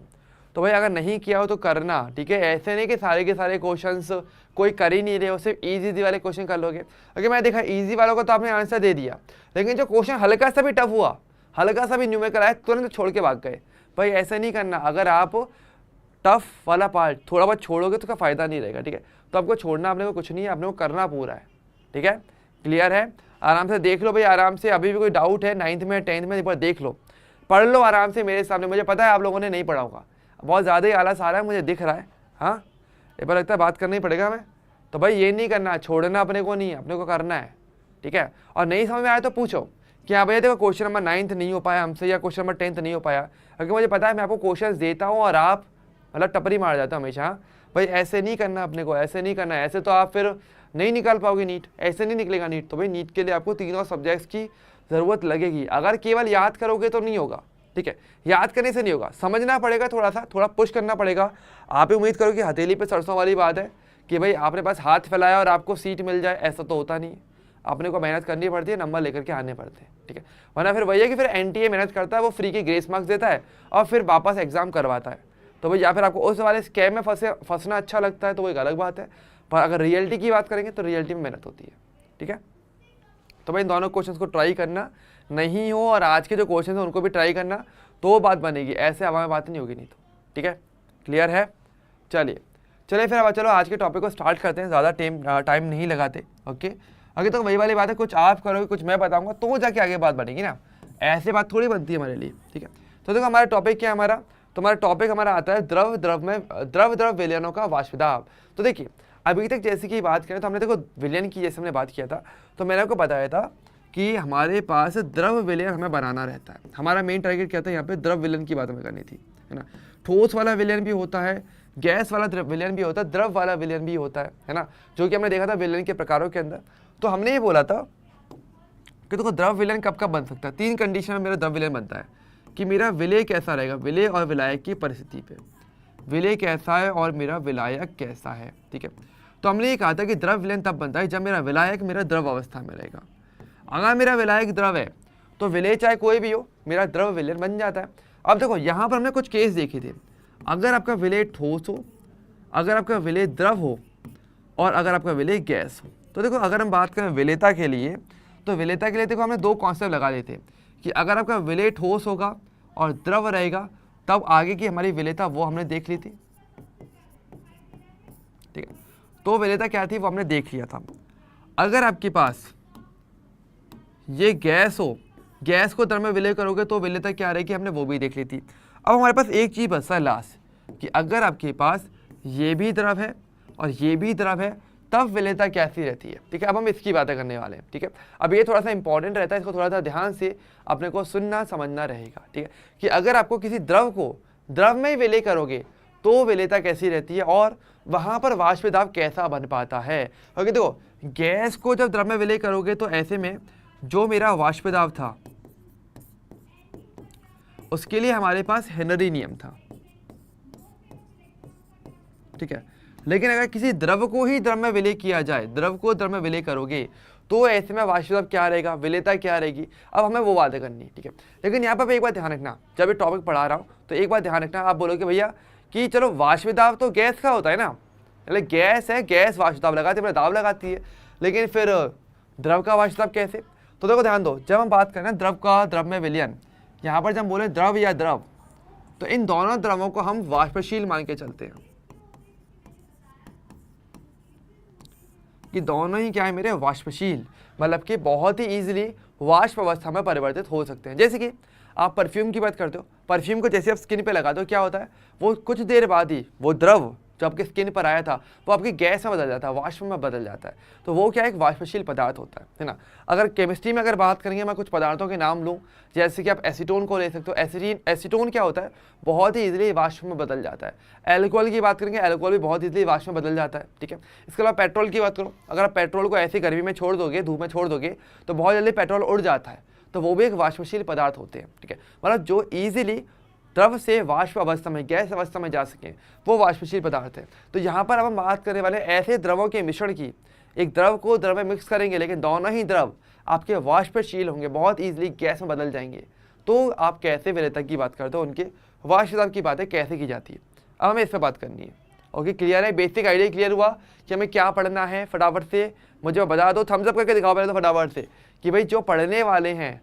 तो भाई अगर नहीं किया हो तो करना, ठीक है, ऐसे नहीं कि सारे के सारे क्वेश्चंस कोई कर ही नहीं रहे हो, सिर्फ इजी वाले क्वेश्चन कर लोगे। अगर मैं देखा इजी वालों को तो आपने आंसर दे दिया, लेकिन जो क्वेश्चन हल्का सा भी टफ हुआ, हल्का सा भी न्यूमेरिकल आया, तुरंत छोड़ के भाग गए। भाई ऐसा नहीं करना, अगर आप टफ वाला पार्ट थोड़ा बहुत छोड़ोगे तो उसका फायदा नहीं रहेगा। ठीक है, तो आपको छोड़ना आपने को कुछ नहीं है, आपने को करना पूरा है। ठीक है, क्लियर है, आराम से देख लो भाई, आराम से। अभी भी कोई डाउट है 9th में 10th में, एक बार देख लो, पढ़ लो आराम से मेरे सामने। मुझे पता है आप लोगों ने नहीं पढ़ा होगा, बहुत ज़्यादा ही आलस आ रहा है, मुझे दिख रहा है। हाँ, एक बार लगता है बात करना ही पड़ेगा हमें। तो भाई ये नहीं करना, छोड़ना अपने को नहीं है, अपने को करना है। ठीक है, और नहीं समझ में आया तो पूछो कि हाँ भैया देखो क्वेश्चन नंबर 9th नहीं हो पाया हमसे, या क्वेश्चन नंबर 10th नहीं हो पाया, क्योंकि मुझे पता है मैं आपको क्वेश्चन देता हूँ और आप मतलब टपरी मार जाते हो हमेशा। भाई ऐसे नहीं करना अपने को, ऐसे नहीं करना, ऐसे तो आप फिर नहीं निकाल पाओगे नीट, ऐसे नहीं निकलेगा नीट। तो भाई नीट के लिए आपको तीनों सब्जेक्ट्स की ज़रूरत लगेगी। अगर केवल याद करोगे तो नहीं होगा, ठीक है, याद करने से नहीं होगा, समझना पड़ेगा, थोड़ा पुश करना पड़ेगा। आप ही उम्मीद करो कि हथेली पे सरसों वाली बात है कि भाई आपने पास हाथ फैलाया और आपको सीट मिल जाए, ऐसा तो होता नहीं है। अपने को मेहनत करनी पड़ती है, नंबर लेकर के आने पड़ते हैं। ठीक है, वरना फिर वही है कि फिर NTA मेहनत करता है, वो फ्री की ग्रेस मार्क्स देता है और फिर वापस एग्जाम करवाता है। तो भाई या फिर आपको उस वाले स्कैम में फंसना अच्छा लगता है तो वो एक अलग बात है, पर अगर रियलिटी की बात करेंगे तो रियलिटी में मेहनत होती है। ठीक है, तो भाई इन दोनों क्वेश्चंस को ट्राई करना, नहीं हो और आज के जो क्वेश्चन हैं उनको भी ट्राई करना, तो बात बनेगी, ऐसे हवा में बात नहीं होगी नहीं तो। ठीक है, क्लियर है, चलिए फिर अब चलो आज के टॉपिक को स्टार्ट करते हैं, ज़्यादा टाइम नहीं लगाते। ओके, आगे तो वही वाली बात है, कुछ आप करोगे कुछ मैं बताऊंगा तो जाके आगे बात बनेगी ना, ऐसे बात थोड़ी बनती है हमारे लिए। ठीक है, तो देखो हमारा टॉपिक क्या है, हमारा टॉपिक आता है द्रव विलयनों का वाष्पदाब। तो देखिए अभी तक जैसे कि बात करें तो हमने देखो विलयन की जैसे हमने बात किया था, तो मैंने आपको बताया था कि हमारे पास द्रव विलयन हमें बनाना रहता है। हमारा मेन टारगेट क्या था, यहाँ पे द्रव विलयन की बात हमें करनी थी, है ना। ठोस वाला विलयन भी होता है, गैस वाला विलयन भी होता है, द्रव वाला विलयन भी होता है ना, जो कि हमने देखा था विलयन के प्रकारों के अंदर। तो हमने ये बोला था कि देखो द्रव विलयन कब कब बन सकता है, 3 कंडीशन में मेरा द्रव विलयन बनता है कि मेरा विलय कैसा रहेगा, विलय और विलायक की परिस्थिति पे, विलय कैसा है और मेरा विलायक कैसा है। ठीक है, तो हमने ये कहा था कि द्रव विलयन तब बनता है जब मेरा विलायक मेरा द्रव अवस्था में रहेगा। अगर मेरा विलायक द्रव है तो विलय चाहे कोई भी हो, मेरा द्रव विलयन बन जाता है। अब देखो यहाँ पर हमने कुछ केस देखे थे, अगर आपका विलय ठोस हो, अगर आपका विलय द्रव हो और अगर आपका विलय गैस हो। तो देखो अगर हम बात करें विलेयता के लिए, तो विलेयता के लिए देखो हमने 2 कॉन्सेप्ट लगा लिए थे कि अगर आपका विलय ठोस होगा और द्रव रहेगा तब आगे की हमारी विलेयता वो हमने देख ली थी। ठीक है, तो विलेयता क्या थी वो हमने देख लिया था। अगर आपके पास ये गैस हो, गैस को द्रव में विलय करोगे तो विलेयता क्या रहेगी, हमने वो भी देख ली थी। अब हमारे पास एक चीज़ बचा लास्ट कि अगर आपके पास ये भी द्रव है और ये भी द्रव है तब विलेयता कैसी रहती है। ठीक है, अब हम इसकी बातें करने वाले हैं। ठीक है, अब ये थोड़ा सा इंपॉर्टेंट रहता है, इसको थोड़ा सा ध्यान से अपने को सुनना समझना रहेगा। ठीक है, कि अगर आपको किसी द्रव को द्रव में ही विलय करोगे तो विलेयता कैसी रहती है और वहाँ पर वाष्प दाब कैसा बन पाता है। क्योंकि देखो गैस को जब द्रव में विलय करोगे तो ऐसे में जो मेरा वाष्प दाब था उसके लिए हमारे पास हेनरी नियम था। ठीक है, लेकिन अगर किसी द्रव को ही द्रव में विलय किया जाए, द्रव को द्रव में विलय करोगे तो ऐसे में वाष्प दाब क्या रहेगा, विलेयता क्या रहेगी, अब हमें वो बातें करनी है, ठीक है। लेकिन यहाँ पर एक बात ध्यान रखना, जब ये टॉपिक पढ़ा रहा हूँ तो एक बात ध्यान रखना, आप बोलोगे भैया कि चलो वाष्प दाब तो गैस का होता है ना, मतलब गैस है, गैस वाष्प दाब लगाती है, दाब लगाती है, लेकिन फिर द्रव का वाष्प दाब कैसे। तो देखो ध्यान दो, जब हम बात करें ना द्रव का, द्रव में विलयन, यहाँ पर जब बोले द्रव या द्रव, तो इन दोनों द्रवों को हम वाष्पशील मान के चलते हैं कि दोनों ही क्या है मेरे, वाष्पशील, मतलब कि बहुत ही इजीली वाष्प अवस्था में परिवर्तित हो सकते हैं। जैसे कि आप परफ्यूम की बात करते हो, परफ्यूम को जैसे आप स्किन पे लगा दो, क्या होता है, वो कुछ देर बाद ही वो द्रव जो आपके स्किन पर आया था वो आपकी गैस में बदल जाता है, वाष्प में बदल जाता है, तो वो क्या एक वाष्पशील पदार्थ होता है ना। अगर केमिस्ट्री में अगर बात करेंगे, मैं कुछ पदार्थों के नाम लूँ, जैसे कि आप एसीटोन को ले सकते हो, एसीटोन क्या होता है, बहुत ही इजीली वाष्प में बदल जाता है। एल्कोहल की बात करेंगे, एल्कोहल भी बहुत इजीली वाष्प में बदल जाता है, ठीक है। इसके अलावा पेट्रोल की बात करो, अगर आप पेट्रोल को ऐसी गर्मी में छोड़ दोगे, धूप में छोड़ दोगे, तो बहुत जल्दी पेट्रोल उड़ जाता है, तो वो भी एक वाष्पशील पदार्थ होते हैं, ठीक है। मतलब जो ईजिली द्रव से वाष्प अवस्था में, गैस अवस्था में जा सके, वो वाष्पशील पदार्थ है। तो यहाँ पर अब हम बात करने वाले ऐसे द्रवों के मिश्रण की, एक द्रव को द्रव में मिक्स करेंगे, लेकिन दोनों ही द्रव आपके वाष्पशील होंगे, बहुत ईजिली गैस में बदल जाएंगे, तो आप कैसे विलेयता की बात करते हो, उनके वाष्प दाब की बातें कैसे की जाती है, अब हमें इस पर बात करनी है। ओके, क्लियर है, बेसिक आइडिया क्लियर हुआ कि हमें क्या पढ़ना है। फटाफट से मुझे बता दो, थम्स अप करके दिखाओ पहले तो फटाफट से कि भाई जो पढ़ने वाले हैं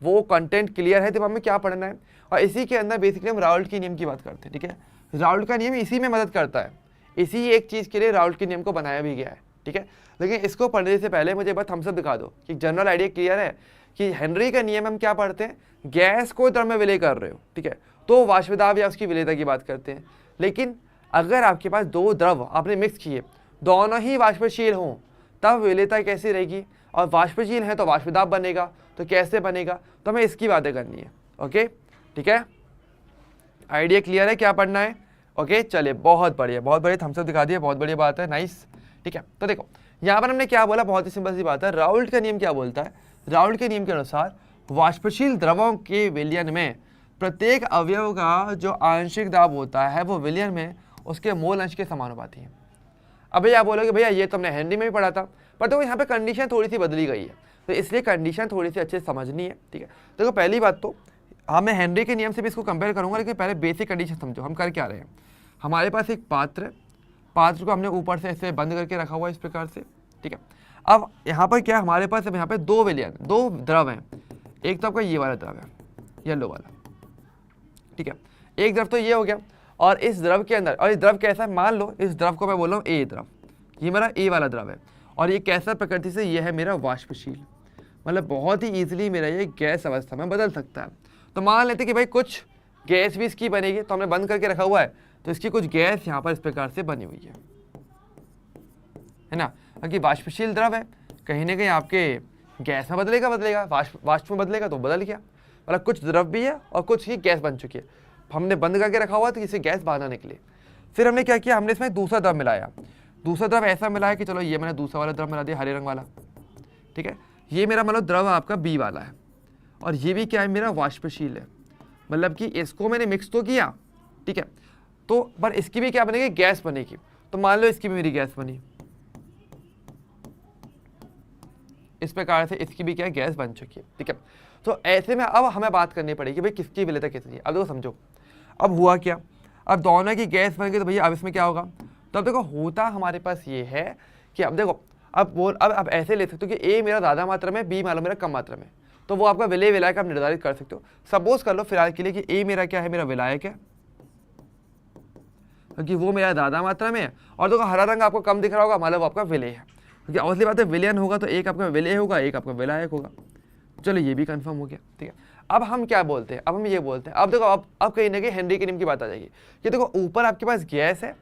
वो कंटेंट क्लियर है, तो हमें क्या पढ़ना है। और इसी के अंदर बेसिकली हम राउल्ट के नियम की बात करते हैं, ठीक है। राउल्ट का नियम इसी में मदद करता है, इसी एक चीज़ के लिए राउल्ट के नियम को बनाया भी गया है, ठीक है। लेकिन इसको पढ़ने से पहले मुझे बस थम्स अप दिखा दो कि जनरल आइडिया क्लियर है कि हेनरी का नियम हम क्या पढ़ते हैं, गैस को द्रव में विलय कर रहे हो, ठीक है, तो वाष्प दाब या उसकी विलेयता की बात करते हैं। लेकिन अगर आपके पास दो द्रव आपने मिक्स किए, दोनों ही वाष्पशील हों, तब विलेयता कैसी रहेगी, और वाष्पशील है तो वाष्प दाब बनेगा, तो कैसे बनेगा, तो हमें इसकी बातें करनी है। ओके, ठीक है, आइडिया क्लियर है क्या पढ़ना है। ओके, चलिए, बहुत बढ़िया, थम्स अप दिखा दिया, बहुत बढ़िया बात है, नाइस, ठीक है। तो देखो यहाँ पर हमने क्या बोला, बहुत ही सिंपल सी बात है, राउल्ट का नियम क्या बोलता है, राउल्ट के नियम के अनुसार वाष्पशील द्रवों के विलयन में प्रत्येक अवयव का जो आंशिक दाब होता है वो विलयन में उसके मोल अंश के समानुपाती है। अब भैया आप बोलोगे भैया ये तो हमने हेनरी में भी पढ़ा था, पर तो यहाँ पे कंडीशन थोड़ी सी बदली गई है, तो इसलिए कंडीशन थोड़ी सी अच्छे से समझनी है, ठीक है। देखो पहली बात तो मैं हेनरी के नियम से भी इसको कंपेयर करूंगा, लेकिन पहले बेसिक कंडीशन समझो, हम कर क्या रहे हैं। हमारे पास एक पात्र को हमने ऊपर से ऐसे बंद करके रखा हुआ है इस प्रकार से, ठीक है। अब यहाँ पर क्या हमारे पास, अब यहाँ पे दो विलयन, दो द्रव हैं, एक तो आपका ये वाला द्रव है, येलो वाला, ठीक है, एक द्रव तो ये हो गया, और इस द्रव के अंदर, और ये द्रव कैसा है, मान लो इस द्रव को मैं बोल रहा हूँ ए द्रव, ये मेरा ए वाला द्रव है, और ये कैसा प्रकृति से, ये है मेरा वाष्पशील, मतलब बहुत ही ईजिली मेरा ये गैस अवस्था में बदल सकता है। तो मान लेते कि भाई कुछ गैस भी इसकी बनेगी, तो हमने बंद करके रखा हुआ है, तो इसकी कुछ गैस यहाँ पर इस प्रकार से बनी हुई है ना, क्योंकि वाष्पशील द्रव है, कहीं ना कहीं आपके गैस में बदलेगा, वाष्प में बदलेगा, तो बदल गया, मतलब कुछ द्रव भी है और कुछ ही गैस बन चुकी है, हमने बंद करके रखा हुआ तो इससे गैस बाहर ना निकले। फिर हमने क्या किया, हमने इसमें दूसरा द्रव मिलाया, दूसरा द्रव ऐसा मिलाया कि चलो ये मैंने दूसरा वाला द्रव मिला दिया, हरे रंग वाला, ठीक है, ये मेरा मतलब द्रव आपका बी वाला है, और ये भी क्या है मेरा वाष्पशील है, मतलब कि इसको मैंने मिक्स तो किया, ठीक है, तो पर इसकी भी क्या बनेगी, गैस बनेगी, तो मान लो इसकी भी मेरी गैस बनी, इस प्रकार से इसकी भी क्या गैस बन चुकी है, ठीक है। तो ऐसे में अब हमें बात करनी पड़ेगी भाई किसकी विलेयता कितनी है। अब देखो समझो, अब हुआ क्या, अब दोनों की गैस बन गई, तो भैया अब इसमें क्या होगा, तो अब देखो होता हमारे पास ये है कि अब देखो अब ऐसे ले सकते हो कि ए मेरा ज़्यादा मात्रा में, बी मान लो मेरा कम मात्रा में, तो वो आपका विलय विलायक आप निर्धारित कर सकते हो। सपोज कर लो फिलहाल के लिए कि ए मेरा क्या है, मेरा विलायक है, क्योंकि वो मेरा ज़्यादा मात्रा में है, और देखो हरा रंग आपको कम दिख रहा होगा, मतलब वो आपका विलय है, क्योंकि ऑब्वियसली बात है विलयन होगा तो एक आपका विलय होगा, एक आपका विलायक होगा। चलो ये भी कंफर्म हो गया, ठीक है। अब हम क्या बोलते हैं, अब हम ये बोलते हैं, अब देखो अब कहीं ना कहीं हेनरी के नियम की बात आ जाएगी कि देखो ऊपर आपके पास गैस है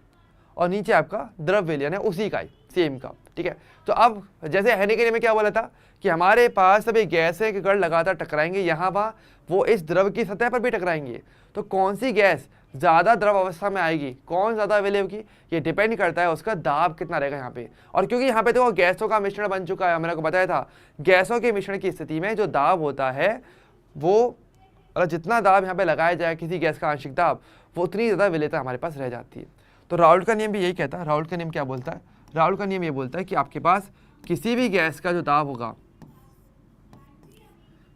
और नीचे आपका द्रव विलयन है उसी का ही, सेम का, ठीक है। तो अब जैसे हेनरी के नियम में क्या बोला था कि हमारे पास सभी गैस के कण लगातार टकराएंगे, यहाँ वहाँ वो इस द्रव की सतह पर भी टकराएंगे, तो कौन सी गैस ज़्यादा द्रव अवस्था में आएगी, कौन ज़्यादा विलय होगी, ये डिपेंड करता है उसका दाब कितना रहेगा यहाँ पे। और क्योंकि यहाँ पे तो गैसों का मिश्रण बन चुका है, मैंने को बताया था, गैसों के मिश्रण की स्थिति में जो दाब होता है वो, मतलब जितना दाब यहाँ पे लगाया जाए किसी गैस का आंशिक दाब, वो उतनी ज़्यादा विलेयता हमारे पास रह जाती है। तो राउल्ट का नियम भी यही कहता है। राउल्ट का नियम क्या बोलता है, राउल्ट का नियम ये बोलता है कि आपके पास किसी भी गैस का जो दाब होगा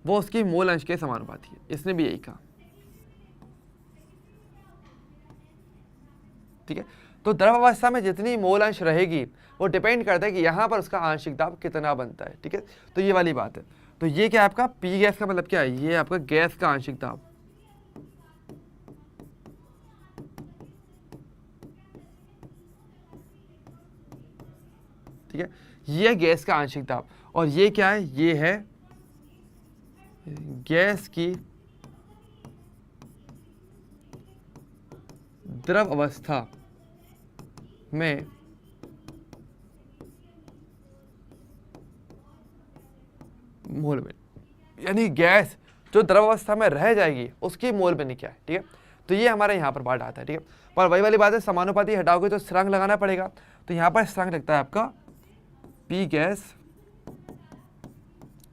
वो उसकी मोल अंश के समानुपाती है। इसने भी यही कहा, ठीक है। तो द्रव अवस्था में जितनी मोल अंश रहेगी वो डिपेंड करता है कि यहाँ पर उसका आंशिक दाब कितना बनता है, ठीक है। तो ये वाली बात है। तो ये क्या है आपका पी गैस का मतलब क्या है, ये आपका गैस का आंशिक दाब, ठीक है। ये है गैस का आंशिक दाब। और ये क्या है, ये है गैस की द्रव अवस्था में मोल में, यानी गैस जो द्रव अवस्था में रह जाएगी उसकी मोल में क्या है, ठीक है। तो ये हमारे यहाँ पर पार्ट आता है, ठीक है। पर वही वाली बात है, समानुपाती हटाओगे तो स्थिरांक लगाना पड़ेगा। तो यहाँ पर स्थिरांक लगता है आपका P gas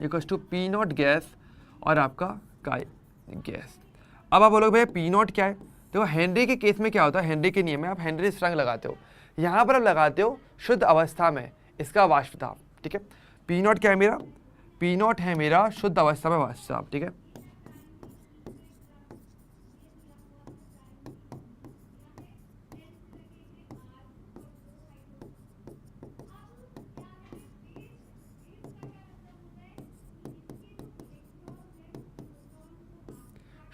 equals to P not gas और आपका काई गैस। अब आप बोलोगे भैया पी नॉट क्या है। देखो हेनरी के केस में क्या होता है, हेनरी के नियम में आप हेनरी स्थिरांक लगाते हो, यहाँ पर आप लगाते हो शुद्ध अवस्था में इसका वाष्प दाब, ठीक है। पी नॉट क्या है मेरा, पी नॉट है मेरा शुद्ध अवस्था में वाष्प दाब, ठीक है।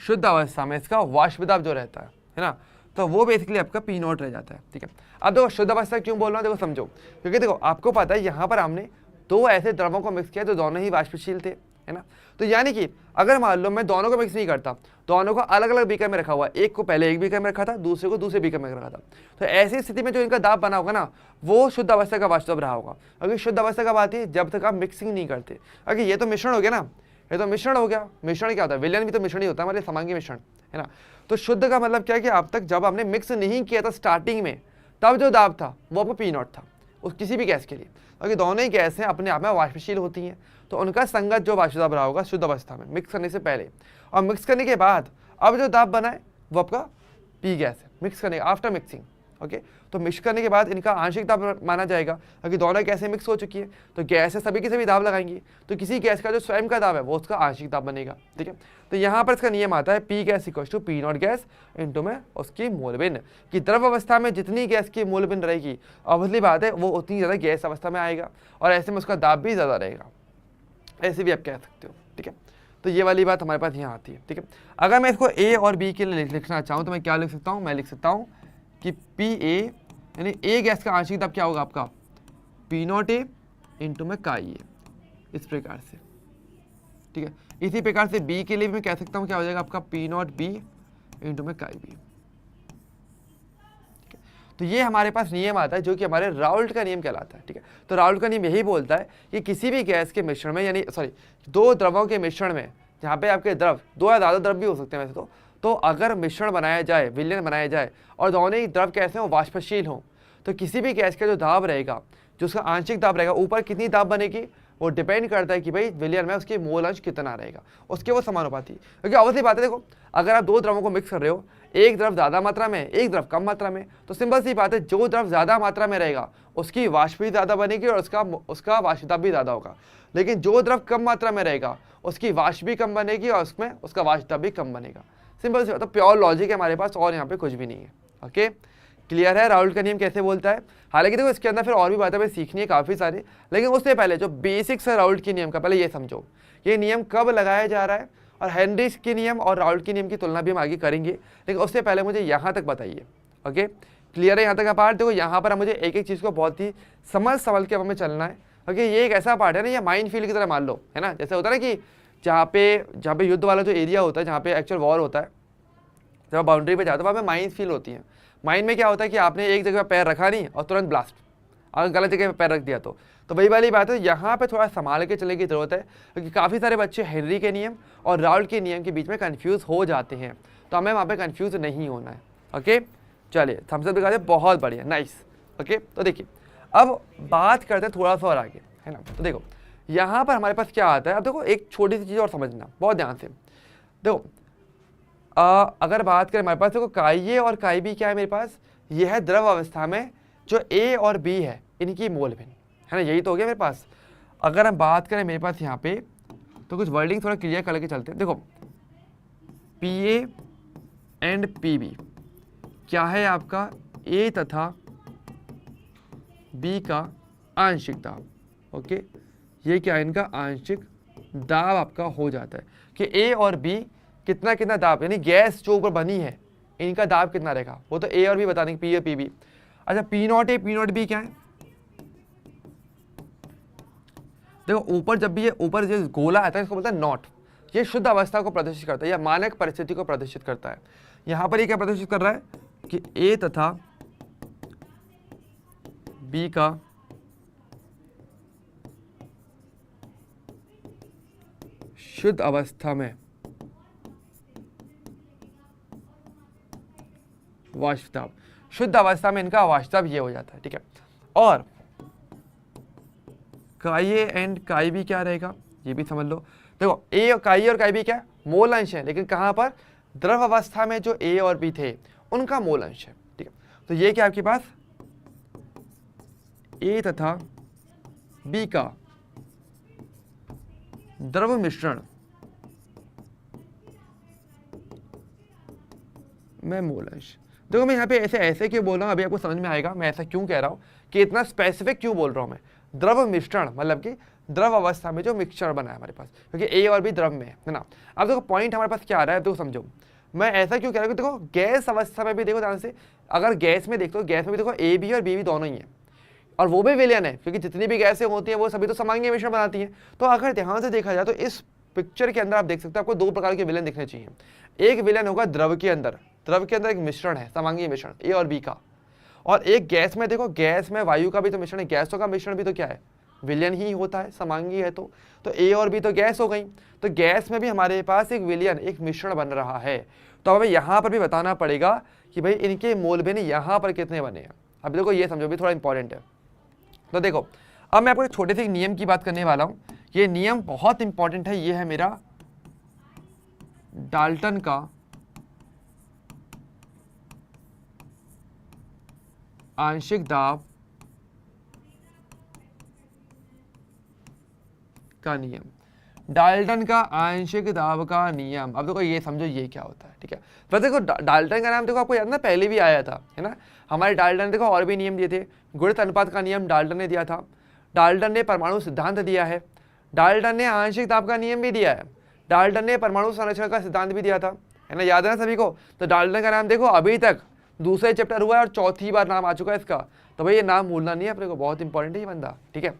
शुद्ध अवस्था में इसका वाष्प दाब जो रहता है ना, तो वो बेसिकली आपका पी नॉट रह जाता है, ठीक है। अब देखो शुद्ध अवस्था क्यों बोल रहा हूँ, देखो समझो, क्योंकि देखो आपको पता है यहाँ पर हमने दो ऐसे द्रवों को मिक्स किया तो दोनों ही वाष्पशील थे, है ना। तो यानी कि अगर मान लो मैं दोनों को मिक्स नहीं करता, दोनों को अलग अलग बीकर में रखा हुआ, एक को पहले एक बीकर में रखा था, दूसरे को दूसरे बीकर में रखा था, तो ऐसी स्थिति में जो इनका दाब बना होगा ना वो शुद्ध अवस्था का वाष्प दाब रहा होगा। अगर शुद्ध अवस्था कब आती है, जब तक आप मिक्सिंग नहीं करते। अगर ये तो मिश्रण हो गया ना, ये तो मिश्रण हो गया। मिश्रण क्या होता है, विलयन भी तो मिश्रण ही होता है, हमारे समांगी मिश्रण, है ना। तो शुद्ध का मतलब क्या है कि अब तक जब हमने मिक्स नहीं किया था स्टार्टिंग में, तब जो दाब था वो आपको पी नॉट था उस किसी भी गैस के लिए। क्योंकि दोनों ही गैसें अपने आप में वाष्पशील होती हैं, तो उनका संगत जो वाष्प दाब रहा होगा शुद्ध अवस्था में मिक्स करने से पहले, और मिक्स करने के बाद अब जो दाब बना है वो आपका पी गैस है, मिक्स करने आफ्टर मिक्सिंग, ओके। तो मिक्स करने के बाद इनका आंशिक दाब माना जाएगा, क्योंकि दोनों गैसें मिक्स हो चुकी है, तो गैसें सभी की सभी दाब लगाएंगी, तो किसी गैस का जो स्वयं का दाब है वो उसका आंशिक दाब बनेगा, ठीक है। तो यहाँ पर इसका नियम आता है P gas equal to P not gas into में उसकी मोलबिन, कि द्रव अवस्था में जितनी गैस की मोलबिन रहेगी, ऑब्वियसली बात है वो उतनी ज़्यादा गैस अवस्था में आएगा, और ऐसे में उसका दाब भी ज़्यादा रहेगा, ऐसे भी आप कह सकते हो, ठीक है। तो ये वाली बात हमारे पास यहाँ आती है, ठीक है। अगर मैं इसको ए और बी के लिए लिखना चाहूँ तो मैं क्या लिख सकता हूँ, मैं लिख सकता हूँ कि पी ए यानी ए गैस का आंशिक दाब क्या होगा आपका पी नॉट ए इंटू में काई ए, इस प्रकार से, ठीक है। इसी प्रकार से बी के लिए भी मैं कह सकता हूँ क्या हो जाएगा आपका पी नॉट बी इंटू में काई बी। तो ये हमारे पास नियम आता है जो कि हमारे राउल्ट का नियम कहलाता है, ठीक है। तो राउल्ट का नियम यही बोलता है कि किसी भी गैस के मिश्रण में, यानी सॉरी दो द्रवों के मिश्रण में, जहाँ पे आपके द्रव दो या ज़्यादा द्रव भी हो सकते हैं वैसे तो अगर मिश्रण बनाया जाए, विलयन बनाया जाए, और दोनों ही द्रव कैसे हों, वाष्पशील हों, तो किसी भी गैस का जो दाब रहेगा, जो उसका आंशिक दाब रहेगा, ऊपर कितनी दाब बनेगी वो डिपेंड करता है कि भाई विलयन में उसकी मोल अंश कितना रहेगा, उसके वो समानुपाती। क्योंकि ऑब्वियसली बात है, देखो अगर आप दो द्रवों को मिक्स कर रहे हो, एक द्रव ज़्यादा मात्रा में, एक द्रव कम मात्रा में, तो सिंपल सी बात है जो द्रव ज़्यादा मात्रा में रहेगा उसकी वाष्प भी ज़्यादा बनेगी और उसका वाष्प दाब भी ज़्यादा होगा। लेकिन जो द्रव कम मात्रा में रहेगा उसकी वाष्प भी कम बनेगी और उसमें उसका वाष्प दाब भी कम बनेगा। सिंपल सी बात है, प्योर लॉजिक है हमारे पास, और यहाँ पे कुछ भी नहीं है, ओके। क्लियर है राउल्ट का नियम कैसे बोलता है। हालांकि देखो इसके अंदर फिर और भी बातें हमें सीखनी है काफ़ी सारी, लेकिन उससे पहले जो बेसिक्स है राउल्ट के नियम का, पहले ये समझो ये नियम कब लगाया जा रहा है, और हेनरी के नियम और राउल्ट के नियम की तुलना भी हम आगे करेंगे, लेकिन उससे पहले मुझे यहाँ तक बताइए, ओके। क्लियर है यहाँ तक का पार्ट। देखो यहाँ पर मुझे एक एक चीज़ को बहुत ही समझ के हमें चलना है, क्योंकि ये एक ऐसा पार्ट है ना, ये माइंड फील्ड की तरह मान लो, है ना। जैसे होता है ना कि जहाँ पे युद्ध वाला जो एरिया होता है, जहाँ पे एक्चुअल वॉर होता है, जब बाउंड्री पे जाते हो वहाँ पे माइंड फील होती है। माइंड में क्या होता है कि आपने एक जगह पैर रखा नहीं और तुरंत ब्लास्ट, अगर गलत जगह पे पैर रख दिया तो वही वाली बात है, यहाँ पे थोड़ा संभाल के चलने की ज़रूरत है, क्योंकि काफ़ी सारे बच्चे हेनरी के नियम और राउल्ट के नियम के बीच में कंफ्यूज हो जाते हैं, तो हमें वहाँ पे कंफ्यूज नहीं होना है, ओके। चलिए थम्स अप दिखा दे, बहुत बढ़िया, नाइस, ओके। तो देखिए अब बात करते हैं थोड़ा सा और आगे, है ना। तो देखो यहाँ पर हमारे पास क्या आता है, अब देखो एक छोटी सी चीज़ और समझना बहुत ध्यान से। देखो अगर बात करें हमारे पास, देखो काई ए और काई बी क्या है मेरे पास, ये है द्रव अवस्था में जो ए और बी है इनकी मोल भिन्न, है ना, यही तो हो गया मेरे पास। अगर हम बात करें मेरे पास यहाँ पे, तो कुछ वर्डिंग थोड़ा क्लियर करके चलते हैं। देखो P A and P B क्या है आपका ए तथा बी का आंशिक दाब। ओके, ये क्या है, इनका आंशिक दाब आपका हो जाता है कि ए और बी कितना कितना दाब, यानी गैस जो ऊपर बनी है इनका दाब कितना रहेगा, वो तो ए और बी बता देंगे, पी और पी बी। अच्छा P not A P not B क्या है, देखो ऊपर जब भी ये ऊपर जो गोला आता है इसको बोलता है नॉट, ये शुद्ध अवस्था को प्रदर्शित करता है या मानक परिस्थिति को प्रदर्शित करता है। यहां पर ये क्या प्रदर्शित कर रहा है कि ए तथा बी का शुद्ध अवस्था में वाष्प दाब, शुद्ध अवस्था में इनका वाष्प दाब ये हो जाता है। ठीक है, और काई ए एंड काई बी क्या रहेगा, ये भी समझ लो। देखो ए और काई बी क्या मोल अंश है, लेकिन कहां पर, द्रव अवस्था में जो ए और बी थे उनका मोल अंश है। ठीक है, तो ये क्या आपके पास ए तथा बी का द्रव मिश्रण में मोल अंश। देखो मैं यहाँ पे ऐसे क्यों बोल रहा हूँ, अभी आपको समझ में आएगा मैं ऐसा क्यों कह रहा हूँ, कि इतना स्पेसिफिक क्यों बोल रहा हूँ मैं। द्रव मिश्रण मतलब कि द्रव अवस्था में जो मिक्सचर बना है हमारे पास, क्योंकि ए और बी द्रव में है ना। अब देखो पॉइंट हमारे पास क्या आ रहा है, तो समझो मैं ऐसा क्यों कह रहा हूँ। देखो गैस अवस्था में भी देखो ध्यान से, अगर गैस में देखो, गैस में भी देखो ए बी और बी भी दोनों ही है, और वो भी विलयन है, क्योंकि जितनी भी गैसें होती हैं वो सभी तो समांगीय मिश्रण बनाती हैं। तो अगर ध्यान से देखा जाए तो इस पिक्चर के अंदर आप देख सकते हो आपको दो प्रकार के विलयन दिखने चाहिए। एक विलयन होगा द्रव के अंदर, द्रव के अंदर एक मिश्रण है समांगीय मिश्रण ए और बी का, और एक गैस में देखो, गैस में वायु का भी तो मिश्रण है, गैसों का मिश्रण भी तो क्या है, विलयन ही होता है, समांगीय है। तो ए और बी तो गैस हो गई, तो गैस में भी हमारे पास एक विलयन एक मिश्रण बन रहा है। तो हमें यहाँ पर भी बताना पड़ेगा कि भाई इनके मोल भी यहाँ पर कितने बने हैं। अब देखो ये समझो भी थोड़ा इंपॉर्टेंट है। तो देखो अब मैं आपको एक छोटे से एक नियम की बात करने वाला हूँ, ये नियम बहुत इंपॉर्टेंट है, ये है मेरा डाल्टन का आंशिक दाब का नियम, डाल्टन का आंशिक दाब का नियम। अब देखो ये समझो ये क्या होता है। ठीक है, तो देखो डाल्टन का नाम देखो आपको याद ना, पहले भी आया था, है ना। हमारे डाल्टन ने देखो और भी नियम दिए थे, गुणित अनुपात का नियम डाल्टन ने दिया था, डाल्टन ने परमाणु सिद्धांत दिया है, डाल्टन ने आंशिक दाब का नियम भी दिया है, डाल्टन ने परमाणु संरक्षण का सिद्धांत भी दिया था, है ना, याद है ना सभी को। तो डाल्टन का नाम देखो अभी तक दूसरे चैप्टर हुआ है और चौथी बार नाम आ चुका है इसका, तो भाई ये नाम भूलना नहीं है अपने को, बहुत इंपॉर्टेंट है ये बंदा। ठीक है,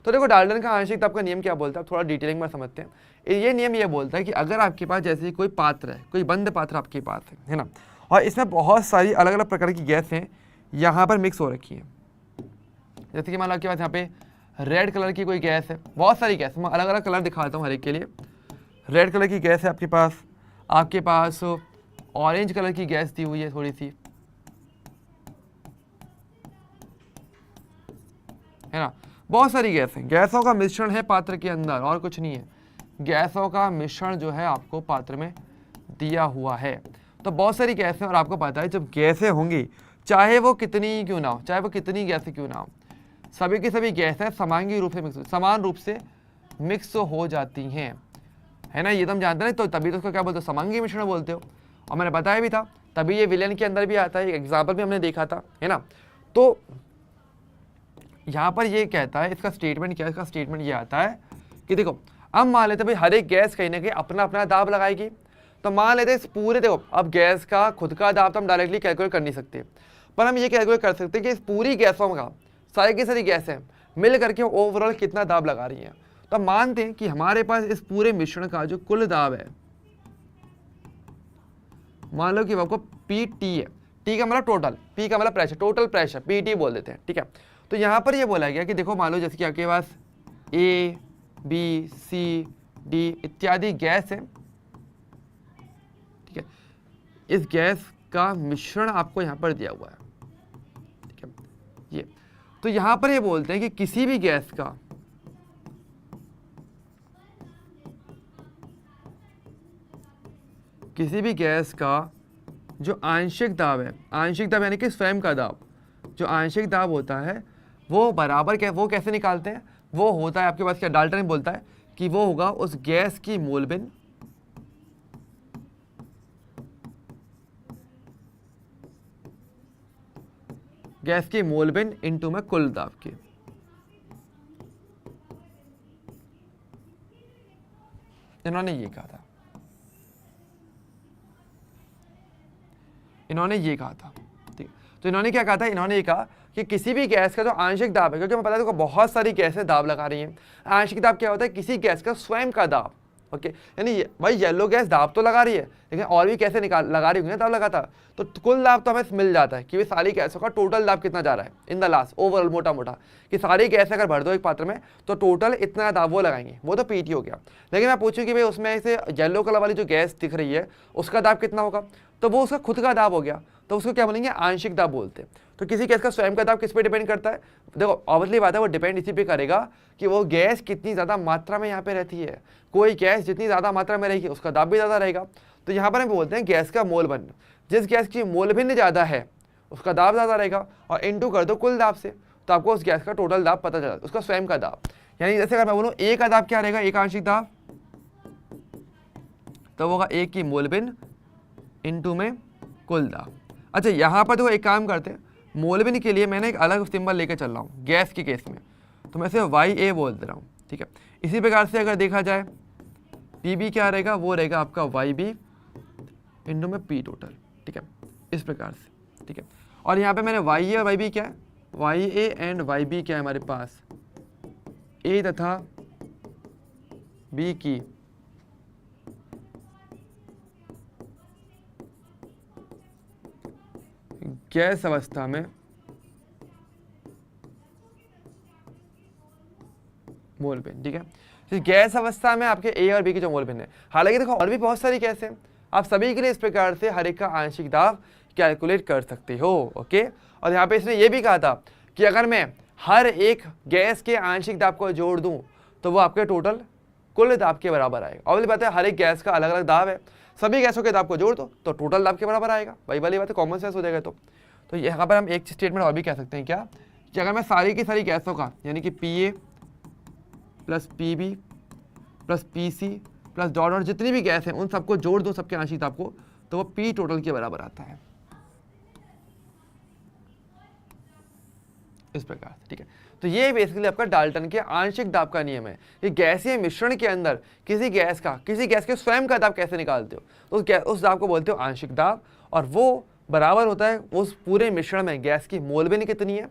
तो देखो डाल्टन का आंशिक दाब का नियम क्या बोलता है, थोड़ा डिटेलिंग में समझते हैं। ये नियम ये बोलता है कि अगर आपके पास जैसे कोई पात्र है, कोई बंद पात्र आपके पास है ना, और इसमें बहुत सारी अलग अलग प्रकार की गैसें यहाँ पर मिक्स हो रखी हैं, जैसे कि मान लो आपके पास यहाँ पे रेड कलर की कोई गैस है, बहुत सारी गैस, मैं अलग अलग कलर दिखाता हूँ हर एक के लिए। रेड कलर की गैस है आपके पास ऑरेंज कलर की गैस दी हुई है थोड़ी सी, है ना, बहुत सारी गैस हैं, गैसों का मिश्रण है पात्र के अंदर और कुछ नहीं है, गैसों का मिश्रण जो है आपको पात्र में दिया हुआ है। तो बहुत सारी गैसें, और आपको पता है जब गैसें होंगी चाहे वो कितनी क्यों ना हो, चाहे वो कितनी गैसें क्यों ना हो, सभी की सभी गैसें समांगी रूप से समान रूप से मिक्स हो जाती हैं, है ना, ये तो हम जानते हैं। तो तभी तो उसको क्या बोलते हो, समांगी मिश्रण बोलते हो, और मैंने बताया भी था, तभी ये विलयन के अंदर भी आता है, एक एग्जाम्पल भी हमने देखा था, है ना। तो यहाँ पर ये कहता है, इसका स्टेटमेंट क्या है, इसका स्टेटमेंट ये आता है कि देखो अब मान लेते भाई हर एक गैस कहीं ना कहीं अपना अपना दाब लगाएगी, तो मान लेते इस पूरे, देखो अब गैस का खुद का दाब तो हम डायरेक्टली कैलकुलेट कर नहीं सकते, पर हम ये कैलकुलेट कर सकते हैं कि इस पूरी गैसों का, सारी की सारी गैसें मिल करके ओवरऑल कितना दाब लगा रही हैं। तो हम मानते हैं कि हमारे पास इस पूरे मिश्रण का जो कुल दाब है, मान लो कि आपको पी टी है, टी का मतलब टोटल, पी का मतलब pressure, total pressure P T बोल देते हैं। ठीक है, तो यहाँ पर ये बोला गया कि देखो मान लो जैसे कि आपके पास ए बी सी डी इत्यादि गैस है, ठीक है, इस गैस का मिश्रण आपको यहाँ पर दिया हुआ है। ठीक है, ये तो यहाँ पर ये बोलते हैं कि किसी भी गैस का जो आंशिक दाब है, आंशिक दाब यानी कि स्वयं का दाब, जो आंशिक दाब होता है वो बराबर क्या, वो कैसे निकालते हैं, वो होता है आपके पास क्या, डाल्टन बोलता है कि वो होगा उस गैस की मोलबिन इनटू में कुल दाब की। इन्होंने ये कहा था, ठीक। तो इन्होंने क्या कहा था, इन्होंने ये कहा कि किसी भी गैस का जो आंशिक दाब है, क्योंकि हमें पता है बहुत सारी गैसें दाब लगा रही हैं। आंशिक दाब क्या होता है, किसी गैस का स्वयं का दाब। ओके, यानी भाई येलो गैस दाब तो लगा रही है, लेकिन और भी कैसे लगा रही होंगी दाब लगाता, तो कुल दाब तो हमें मिल जाता है कि वे सारी गैसों का टोटल दाब कितना जा रहा है इन द लास्ट ओवरऑल, मोटा मोटा कि सारी गैस अगर भर दो एक पात्र में तो टोटल इतना दाब वो लगाएंगे, वो तो पीटी हो गया। लेकिन मैं पूछूं कि भाई उसमें से येलो कलर वाली जो गैस दिख रही है उसका दाब कितना होगा, तो वो उसका खुद का दाब हो गया, तो उसको क्या बोलेंगे, आंशिक दाब बोलते हैं। तो किसी गैस का स्वयं का दाब किस पे डिपेंड करता है, देखो ऑब्वियसली बात है वो डिपेंड इसी पे करेगा कि वो गैस कितनी ज़्यादा मात्रा में यहाँ पे रहती है। कोई गैस जितनी ज़्यादा मात्रा में रहेगी उसका दाब भी ज़्यादा रहेगा। तो यहाँ पर हम बोलते हैं गैस का मोल भिन्न, जिस गैस की मोल भिन्न ज़्यादा है उसका दाब ज़्यादा रहेगा, और इनटू कर दो कुल दाब से, तो आपको उस गैस का टोटल दाब पता चला, उसका स्वयं का दाब। यानी जैसे अगर मैं बोलूँ ए का दाब क्या रहेगा, एक आंशिक दाब, तो होगा ए की मोल भिन्न इनटू में कुल दाब। अच्छा यहाँ पर तो एक काम करते हैं, मोलबिन के लिए मैंने एक अलग सिंबल लेके चल रहा हूँ गैस के केस में, तो मैं इसे YA बोल दे रहा हूँ, ठीक है। इसी प्रकार से अगर देखा जाए PB क्या रहेगा, वो रहेगा आपका YB इनटू में P टोटल, ठीक है, इस प्रकार से, ठीक है। और यहाँ पे मैंने YA और YB क्या है, YA एंड YB क्या है हमारे पास, A तथा B की गैस अवस्था में मोल भिन्न, ठीक है। तो गैस अवस्था में आपके ए और बी की जो मोल भिन्न है, हालांकि देखो और भी बहुत सारी गैस हैं, आप सभी के लिए इस प्रकार से हर एक का आंशिक दाब कैलकुलेट कर सकते हो। ओके, और यहाँ पे इसने ये भी कहा था कि अगर मैं हर एक गैस के आंशिक दाब को जोड़ दूं तो वो आपके टोटल कुल दाब के बराबर आएगा। और बात है हर एक गैस का अलग अलग दाब है, सभी गैसों के दाब को जोड़ दो तो टोटल दाब के बराबर आएगा, वही वाली बात है, कॉमन सेंस हो जाएगा। तो यहाँ पर हम एक स्टेटमेंट और भी कह सकते हैं क्या, कि अगर मैं सारी की सारी गैसों का यानी कि PA plus PB plus PC plus dot जितनी भी गैस है उन सबको जोड़ दो सबके आंशिक दाब को, तो वो P टोटल के बराबर आता है, इस प्रकार से, ठीक है। तो ये बेसिकली आपका डाल्टन के आंशिक दाब का नियम है कि गैसीय मिश्रण के अंदर किसी गैस के स्वयं का दाब कैसे निकालते हो, तो उस दाब को बोलते हो आंशिक दाब, और वो बराबर होता है उस पूरे मिश्रण में गैस की मोल भिन्न कितनी है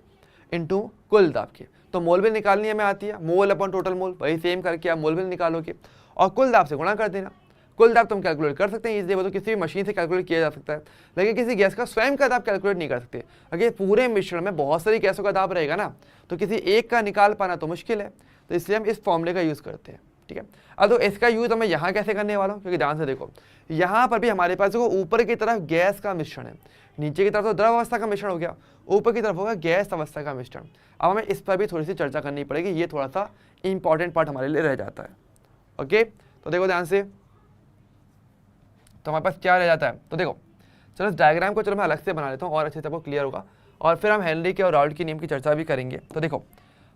इनटू कुल दाब की। तो मोल भिन्न निकालनी हमें आती है, मोल अपॉन टोटल मोल, वही सेम करके आप मोल भिन्न निकालोगे और कुल दाब से गुणा कर देना। कुल दाब तुम कैलकुलेट कर सकते हैं इजीली, वो तो किसी भी मशीन से कैलकुलेट किया जा सकता है, लेकिन किसी गैस का स्वयं का दाब कैलकुलेट नहीं कर सकते। अगर पूरे मिश्रण में बहुत सारी गैसों का दाब रहेगा ना, तो किसी एक का निकाल पाना तो मुश्किल है, तो इसलिए हम इस फॉर्मूले का यूज़ करते हैं, ठीक है। अब तो इसका यूज़ मैं यहाँ कैसे करने वाला हूँ, क्योंकि ध्यान से देखो यहाँ पर भी हमारे पास देखो ऊपर की तरफ गैस का मिश्रण है, नीचे की तरफ तो द्रव अवस्था का मिश्रण हो गया, ऊपर की तरफ होगा गैस अवस्था का मिश्रण। अब हमें इस पर भी थोड़ी सी चर्चा करनी पड़ेगी, ये थोड़ा सा इंपॉर्टेंट पार्ट हमारे लिए रह जाता है। ओके, तो देखो ध्यान से, तो हमारे पास क्या रह जाता है, तो देखो चलो इस डायग्राम को चलो मैं अलग से बना लेता हूँ और अच्छे से आपको क्लियर होगा, और फिर हम हेनरी के और राउल्ट के नियम की चर्चा भी करेंगे। तो देखो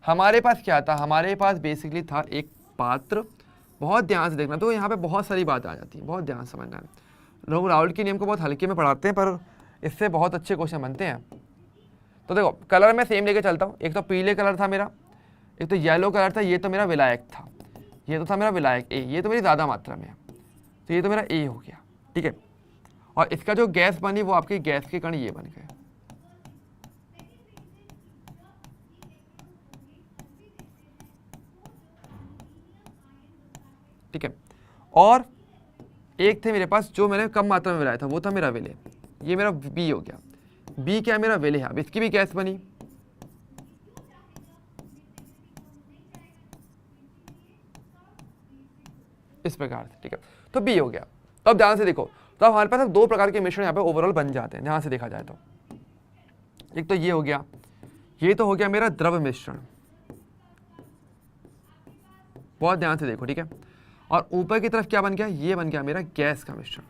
हमारे पास क्या था, हमारे पास बेसिकली था एक पात्र, बहुत ध्यान से देखना, तो यहाँ पे बहुत सारी बात आ जाती है, बहुत ध्यान से समझना है। लोग राउल्ट के नियम को बहुत हल्के में पढ़ाते हैं, पर इससे बहुत अच्छे क्वेश्चन बनते हैं। तो देखो कलर मैं सेम लेके चलता हूँ, एक तो पीले कलर था मेरा, एक तो येलो कलर था, ये तो मेरा विलायक था, ये तो था मेरा विलायक ए, ये तो मेरी ज़्यादा मात्रा में है, तो ये तो मेरा ए हो गया, ठीक है। और इसका जो गैस बनी वो आपकी गैस के कण ये बन गए, ठीक है। और एक थे मेरे पास जो मैंने कम मात्रा में मिलाया था, वो था मेरा विलय, ये मेरा बी हो गया, बी क्या मेरा विलय है, अब इसकी भी गैस बनी, इस प्रकार से, ठीक है। तो बी हो गया। तो अब ध्यान से देखो, तो अब हमारे पास दो प्रकार के मिश्रण यहाँ पे ओवरऑल बन जाते हैं, ध्यान से देखा जाए तो एक तो ये हो गया, ये तो हो गया मेरा द्रव मिश्रण, बहुत ध्यान से देखो, ठीक है। और ऊपर की तरफ क्या बन गया, ये बन गया मेरा गैस का मिश्रण,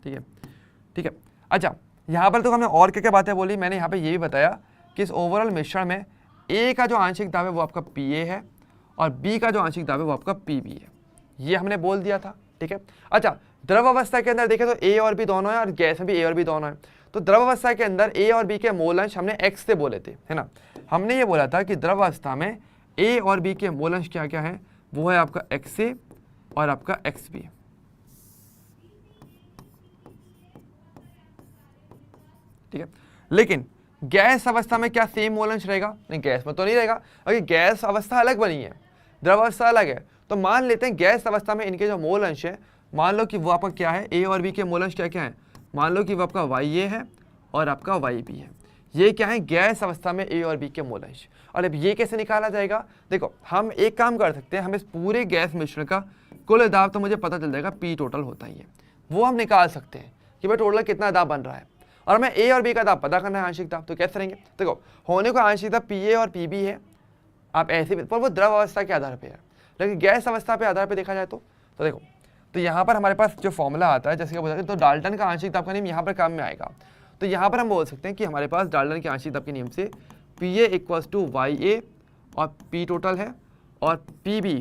ठीक है, ठीक है। अच्छा यहाँ पर तो हमने और क्या क्या बातें बोली, मैंने यहाँ पे ये भी बताया कि इस ओवरऑल मिश्रण में ए का जो आंशिक दाब है वो आपका पी ए है और बी का जो आंशिक दाब है वो आपका पी बी है, ये हमने बोल दिया था। ठीक है, अच्छा द्रव अवस्था के अंदर देखें तो ए और बी दोनों है और गैस में भी ए और बी दोनों है। तो द्रव अवस्था के अंदर ए और बी के मोल अंश हमने एक्स से बोले थे, है ना। हमने ये बोला था कि द्रव अवस्था में ए और बी के मोल अंश क्या क्या है, वो है आपका एक्स ए और आपका एक्स बी। ठीक है, लेकिन गैस अवस्था में क्या सेम मोल अंश रहेगा? नहीं, गैस में तो नहीं रहेगा, अगर गैस अवस्था अलग बनी है, द्रव अवस्था अलग है। तो मान लेते हैं गैस अवस्था में इनके जो मोल अंश है, मान लो कि वो आपका क्या है, ए और बी के मोल अंश क्या क्या है, मान लो कि वो आपका वाई ए है और आपका वाई बी है। ये क्या है, गैस अवस्था में ए और बी के मोल अंश। और अब ये कैसे निकाला जाएगा? देखो हम एक काम कर सकते हैं, हम इस पूरे गैस मिश्रण का कुल दाब तो मुझे पता चल जाएगा, पी टोटल होता ही है, वो हम निकाल सकते हैं कि भाई टोटल कितना दाब बन रहा है। और हमें ए और बी का दाब पता करना है, आंशिक दाब, तो कैसे करेंगे? देखो होने को आंशिक दाब पी ए और पी बी है, आप ऐसे भी, पर वो द्रव अवस्था के आधार पे है, लेकिन गैस अवस्था पे आधार पे देखा जाए तो देखो, तो यहाँ पर हमारे पास जो फॉर्मूला आता है जैसे कि बताते, तो डाल्टन का आंशिक दाब का नियम यहाँ पर काम में आएगा। तो यहाँ पर हम बोल सकते हैं कि हमारे पास डाल्टन के आंशिक दाब के नियम से P a equals to Y a और पी टोटल है, और p b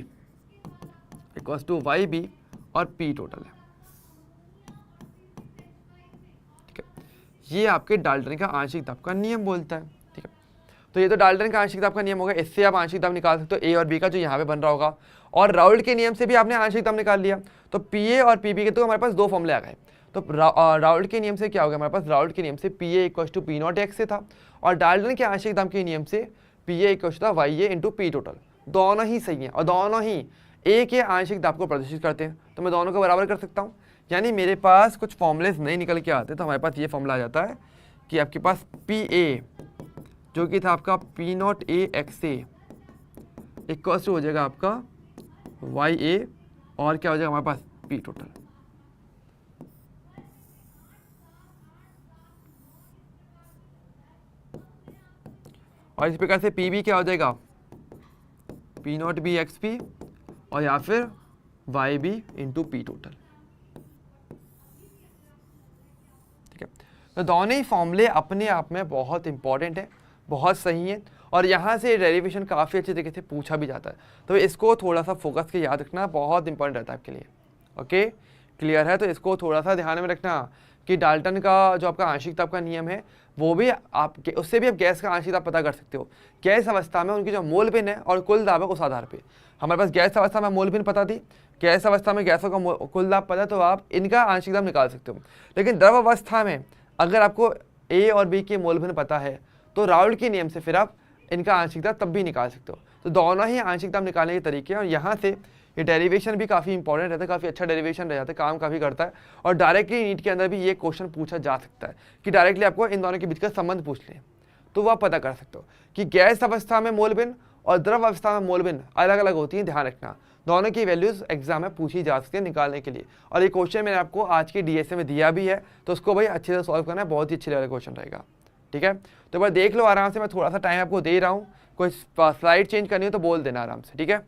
equals to y b और पी टोटल है। ठीक है, ये आपके डाल्टन का आंशिक दाब का नियम बोलता है। ठीक है, तो ये तो डाल्टन का आंशिक दाब का नियम होगा, इससे आप आंशिक दाब निकाल सकते हो ए और बी का जो यहाँ पे बन रहा होगा, और राउल्ट के नियम से भी आपने आंशिक दाब निकाल लिया। तो पी ए और पी बी के तो हमारे पास दो फॉर्मूले आ गए। तो राउल्ट के नियम से क्या हो गया हमारे पास, राउल्ट के नियम से P A equal to P not X से था, और डाल्टन के आंशिक दाब के नियम से P A equal to Y A into P total. दोनों ही सही हैं और दोनों ही ए के आंशिक दाब को प्रदर्शित करते हैं, तो मैं दोनों को बराबर कर सकता हूँ। यानी मेरे पास कुछ फॉर्मूलेज नहीं निकल के आते, तो हमारे पास ये फॉर्मूला आ जाता है कि आपके पास पी ए जो कि था आपका P not A X A equal to हो जाएगा आपका वाई ए, और क्या हो जाएगा हमारे पास, पी टोटल। और इस प्रकार से पी बी क्या हो जाएगा, P not B X P और या फिर Y B into P total. ठीक है, तो दोनों ही फॉर्मूले अपने आप में बहुत इंपॉर्टेंट है, बहुत सही है, और यहाँ से डेरिवेशन काफ़ी अच्छे तरीके से पूछा भी जाता है, तो इसको थोड़ा सा फोकस के याद रखना बहुत इंपॉर्टेंट रहता है आपके लिए। ओके, क्लियर है? तो इसको थोड़ा सा ध्यान में रखना कि डाल्टन का जो आपका आंशिक दाब का नियम है, वो भी आप उससे भी आप गैस का आंशिक दाब पता कर सकते हो। गैस अवस्था में उनकी जो मोल भिन्न है और कुल दाब है उस आधार पे, हमारे पास गैस अवस्था में मोल भिन्न पता थी, गैस अवस्था में गैसों का कुल दाब पता, तो आप इनका आंशिक दाब निकाल सकते हो। लेकिन द्रव अवस्था में अगर आपको ए और बी के मोल भिन्न पता है, तो राउल्ट के नियम से फिर आप इनका आंशिक दाब तब भी निकाल सकते हो। तो दोनों ही आंशिक दाब निकालने के तरीके हैं, और यहाँ से ये डेरिवेशन भी काफ़ी इंपॉर्टेंट रहता है, काफ़ी अच्छा डेरिवेशन रह जाता है, काम काफ़ी करता है, और डायरेक्टली नीट के अंदर भी ये क्वेश्चन पूछा जा सकता है कि डायरेक्टली आपको इन दोनों के बीच का संबंध पूछ लें, तो वो आप पता कर सकते हो कि गैस अवस्था में मोल भिन्न और द्रव अवस्था में मोल भिन्न अलग अलग होती हैं। ध्यान रखना, दोनों की वैल्यूज एग्जाम में पूछी जा सकती है निकालने के लिए, और ये क्वेश्चन मैंने आपको आज की डीएसए में दिया भी है, तो उसको भाई अच्छे से सॉल्व करना है, बहुत ही अच्छे लेवल क्वेश्चन रहेगा। ठीक है, तो भाई देख लो आराम से, मैं थोड़ा सा टाइम आपको दे रहा हूँ, कोई स्लाइड चेंज करनी हो तो बोल देना आराम से। ठीक है।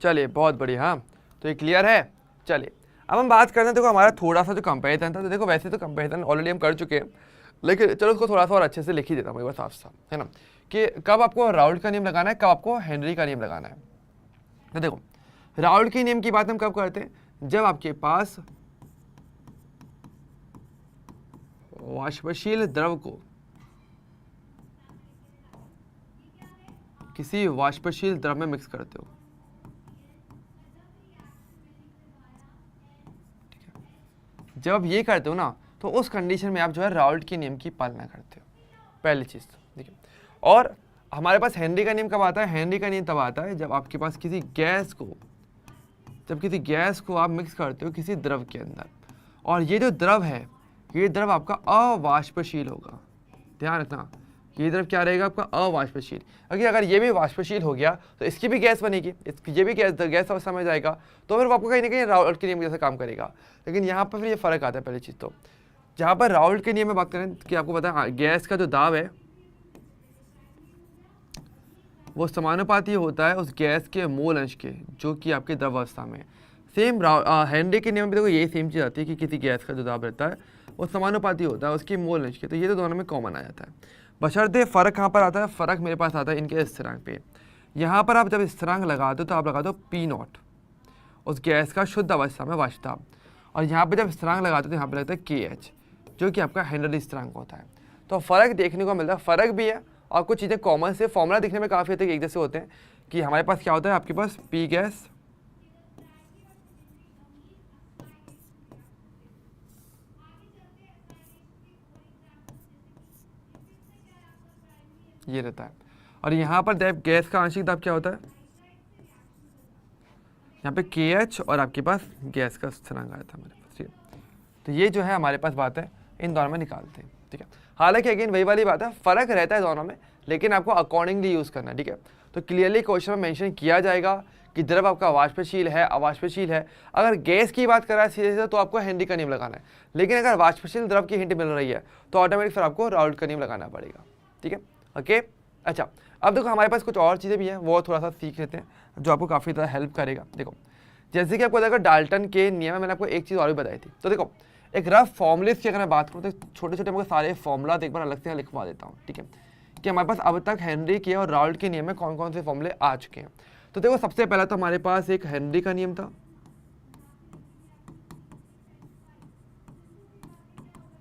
चलिए बहुत बढ़िया। हाँ, तो ये क्लियर है। चलिए अब हम बात करते हैं, देखो हमारा थोड़ा सा जो कंपेरिजन था, तो देखो वैसे तो कंपेरिजन ऑलरेडी हम कर चुके हैं, लेकिन चलो उसको थोड़ा सा और अच्छे से लिख ही देता हूँ एक बार साफ साफ, है ना, कि कब आपको राउल्ट का नियम लगाना है, कब आपको हेनरी का नियम लगाना है। तो देखो राउल्ट के नियम की बात हम कब करते हैं, जब आपके पास वाष्पशील द्रव को किसी वाष्पशील द्रव में मिक्स करते हो, ठीक है, जब आप ये करते हो ना, तो उस कंडीशन में आप जो है राउल्ट के नियम की पालना करते हो, पहली चीज तो, ठीक है। और हमारे पास हेनरी का नियम कब आता है, हेनरी का नियम तब आता है जब आपके पास किसी गैस को आप मिक्स करते हो किसी द्रव के अंदर, और ये जो द्रव है, ये द्रव आपका अवाष्पशील होगा। ध्यान रखना, ये द्रव क्या रहेगा आपका, अवाष्पशील। अगर ये भी वाष्पशील हो गया तो इसकी भी गैस बनेगी, ये भी गैस अवस्था में जाएगा, तो फिर वो आपको कहीं ना कहीं राउल्ट के नियम जैसे काम करेगा। लेकिन यहाँ पर फिर ये फर्क आता है। पहली चीज़ तो जहाँ पर राउल्ट के नियम में बात करें कि आपको पता है गैस का जो दाब है वो समानुपाती होता है उस गैस के मोल अंश के जो कि आपके द्रव अवस्था में। सेम हेनरी के नियम में देखो यही सेम चीज़ आती है कि किसी गैस का जो दाब रहता है वो समानुपाती होता है उसकी मोल अंश के, तो ये तो दोनों में कॉमन आ जाता है। बशर्ते फ़र्क कहाँ पर आता है, फ़र्क मेरे पास आता है इनके स्थिरांक पे। यहाँ पर आप जब स्थिरांक लगाते हो तो आप लगा दो P0 उस गैस का शुद्ध अवस्था में वाष्प दाब, और यहाँ पे जब स्थिरांक लगाते हो तो यहाँ पे लगता है KH जो कि आपका हेनरी स्थिरांक होता है। तो फ़र्क देखने को मिलता है, फ़र्क भी है और कुछ चीज़ें कॉमन से फॉर्मूला दिखने में काफ़ी हद तक एक जैसे होते हैं कि हमारे पास क्या होता है, आपके पास P गैस ये रहता है, और यहाँ पर गैस का आंशिक दाब क्या होता है, यहाँ पे KH और आपके पास गैस का स्थिरांक आया था हमारे पास, ठीक है। तो ये जो है हमारे पास बात है, इन दोनों में निकालते हैं, ठीक है। हालांकि अगेन वही वाली बात है, फ़र्क रहता है दोनों में, लेकिन आपको अकॉर्डिंगली यूज़ करना है, ठीक है। तो क्लियरली क्वेश्चन में मेंशन किया जाएगा कि द्रव आपका वाष्पशील है अवाष्पशील है। अगर गैस की बात करा सीधे तो आपको हेनरी का नियम लगाना है, लेकिन अगर वाष्पशील द्रव की हिंट मिल रही है तो ऑटोमेटिक फिर आपको राउल्ट का नियम लगाना पड़ेगा, ठीक है, ओके। अच्छा, अब देखो हमारे पास कुछ और चीज़ें भी हैं, वो थोड़ा सा सीख लेते हैं जो आपको काफ़ी ज़्यादा हेल्प करेगा। देखो जैसे कि आपको देखो डाल्टन के नियम में मैंने आपको एक चीज़ और भी बताई थी। तो देखो एक रफ फॉर्मूले की अगर मैं बात करूँ तो छोटे छोटे मैं सारे फॉर्मूला एक बार अलग से लिखवा देता हूँ, ठीक है, कि हमारे पास अब तक हेनरी के और राउल्ट के नियम में कौन कौन से फॉर्मूले आ चुके हैं। तो देखो सबसे पहला तो हमारे पास एक हेनरी का नियम था,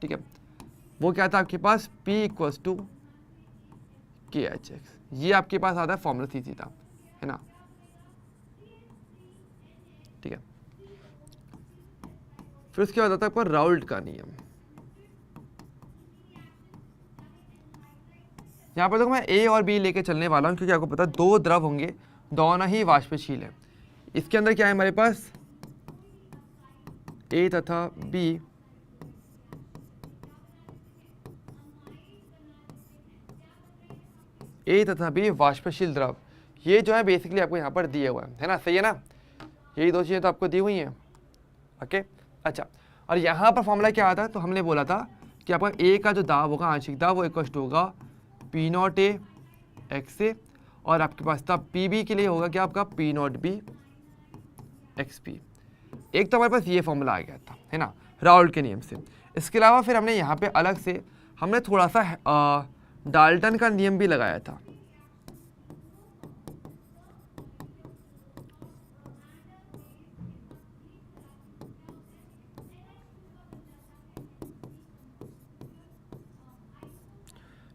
ठीक है, वो क्या था आपके पास P = KHX, ये आपके पास आता है फॉर्मूला सीधा, है ना, ठीक है। फिर उसके बाद आता है आपका राउल्ट का नियम। यहाँ पर देखो मैं A और B लेके चलने वाला हूँ क्योंकि आपको पता है दो द्रव होंगे, दोनों ही वाष्पशील है। इसके अंदर क्या है हमारे पास, A तथा B वाष्पशील द्रव, ये जो है बेसिकली आपको यहाँ पर दिए हुए हैं, है ना, सही है ना, यही दो चीज़ें तो आपको दी हुई हैं, ओके। अच्छा, और यहाँ पर फॉर्मूला क्या आता है, तो हमने बोला था कि आपका A का जो दाब होगा आंशिक दाब वो इक्वल होगा P0A XA, और आपके पास था PB के लिए होगा क्या आपका P0B XP। एक तो हमारे पास ये फॉर्मूला आ गया था, है ना, राउल्ट के नियम से। इसके अलावा फिर हमने यहाँ पे अलग से हमने थोड़ा सा डाल्टन का नियम भी लगाया था,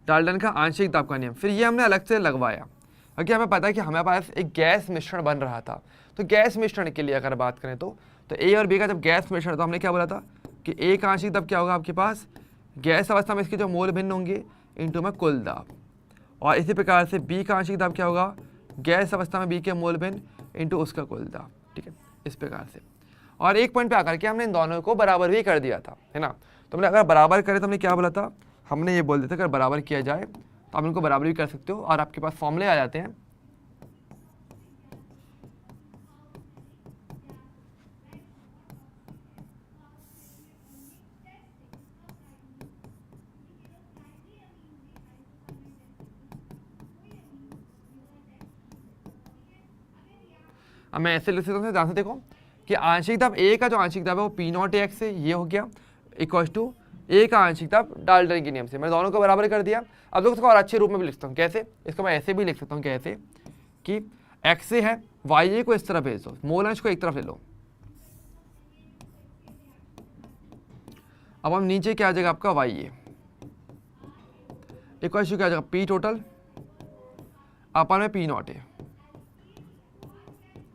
डाल्टन का आंशिक दाब का नियम, फिर ये हमने अलग से लगवाया क्योंकि हमें पता है कि हमारे पास एक गैस मिश्रण बन रहा था। तो गैस मिश्रण के लिए अगर बात करें तो A और B का जब गैस मिश्रण, तो हमने क्या बोला था कि A का आंशिक दाब क्या होगा आपके पास, गैस अवस्था में इसके जो मोल भिन्न होंगे इंटू में कुल दाब, और इसी प्रकार से B का आंशिक दाब क्या होगा, गैस अवस्था में B के मोल भिन्न इंटू उसका कुल दाब, ठीक है, इस प्रकार से। और एक पॉइंट पे आकर के हमने इन दोनों को बराबर भी कर दिया था, है ना। तो हमने अगर बराबर करें तो हमने क्या बोला था, हमने ये बोल दिया था अगर बराबर किया जाए तो आप इनको बराबर भी कर सकते हो, और आपके पास फॉर्मूले आ जाते हैं। अब मैं ऐसे लिख सकता हूँ, ध्यान से देखो कि आंशिक दाब ए का जो आंशिक दाब है वो पी नॉट एक्स है, ये हो गया इक्वल टू ए का आंशिक दाब डाल्टन के नियम से। मैंने दोनों को बराबर कर दिया। अब देखो इसको और अच्छे रूप में भी लिखता हूँ, कैसे, इसको मैं ऐसे भी लिख सकता हूँ, कैसे कि एक्स से है वाई ए को इस तरफ भेज दो, मोल अंश को एक तरफ ले लो। अब हम नीचे क्या आ जाएगा आपका वाई ए इक्वल टू क्या आ जाएगा पी टोटल अपन में पी नॉट है,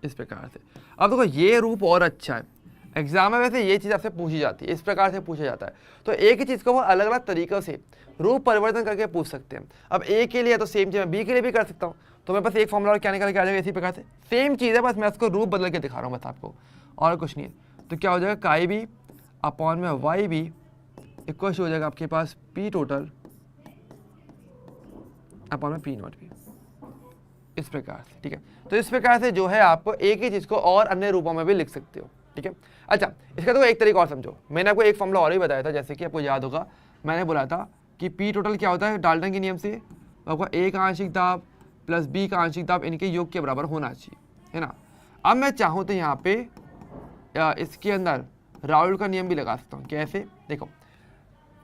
इस प्रकार से। अब देखो ये रूप और अच्छा है, एग्जाम में वैसे ये चीज़ आपसे पूछी जाती है, इस प्रकार से पूछा जाता है। तो एक ही चीज़ को वो अलग अलग तरीक़ों से रूप परिवर्तन करके पूछ सकते हैं। अब ए के लिए तो सेम चीज़ मैं बी के लिए भी कर सकता हूँ, तो मेरे पास एक फॉर्मूला और क्या निकल के आ जाएगा, इसी प्रकार से सेम चीज़ है, बस मैं उसको रूप बदल के दिखा रहा हूँ बस आपको, और कुछ नहीं है। तो क्या हो जाएगा काई बी अपॉन में वाई बी इक्वल हो जाएगा आपके पास पी टोटल अपॉन में पी नॉट बी, इस प्रकार से। ठीक है, तो इस प्रकार से जो है आप एक ही चीज़ को और अन्य रूपों में भी लिख सकते हो। ठीक है, अच्छा इसका तो एक तरीका और समझो, मैंने आपको एक फॉर्मूला और भी बताया था, जैसे कि आपको याद होगा मैंने बोला था कि पी टोटल क्या होता है डाल्टन के नियम से, आपका ए का आंशिक दाब प्लस बी का आंशिक दाब इनके योग के बराबर होना चाहिए, है ना। अब मैं चाहूँ तो यहाँ पे इसके अंदर राउल्ट का नियम भी लगा सकता हूँ, कैसे, देखो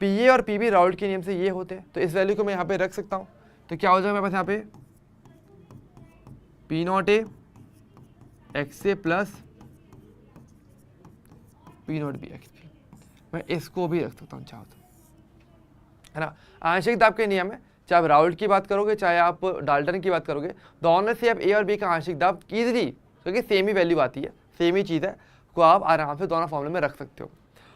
पी ए और पी बी राउल्ट के नियम से ये होते हैं, तो इस वैल्यू को मैं यहाँ पे रख सकता हूँ। तो क्या हो जाएगा मेरे पास यहाँ पे P not A X A plus P not B X B, मैं इसको भी रख सकता हूँ चाहो तो, है ना। आंशिक दाब के नियम है, चाहे आप राउल्ट की बात करोगे चाहे आप डाल्टन की बात करोगे, दोनों से आप ए और बी का आंशिक दाब ईजिली, क्योंकि सेम ही वैल्यू आती है, सेम ही चीज़ है, को आप आराम से दोनों फॉर्मूले में रख सकते हो।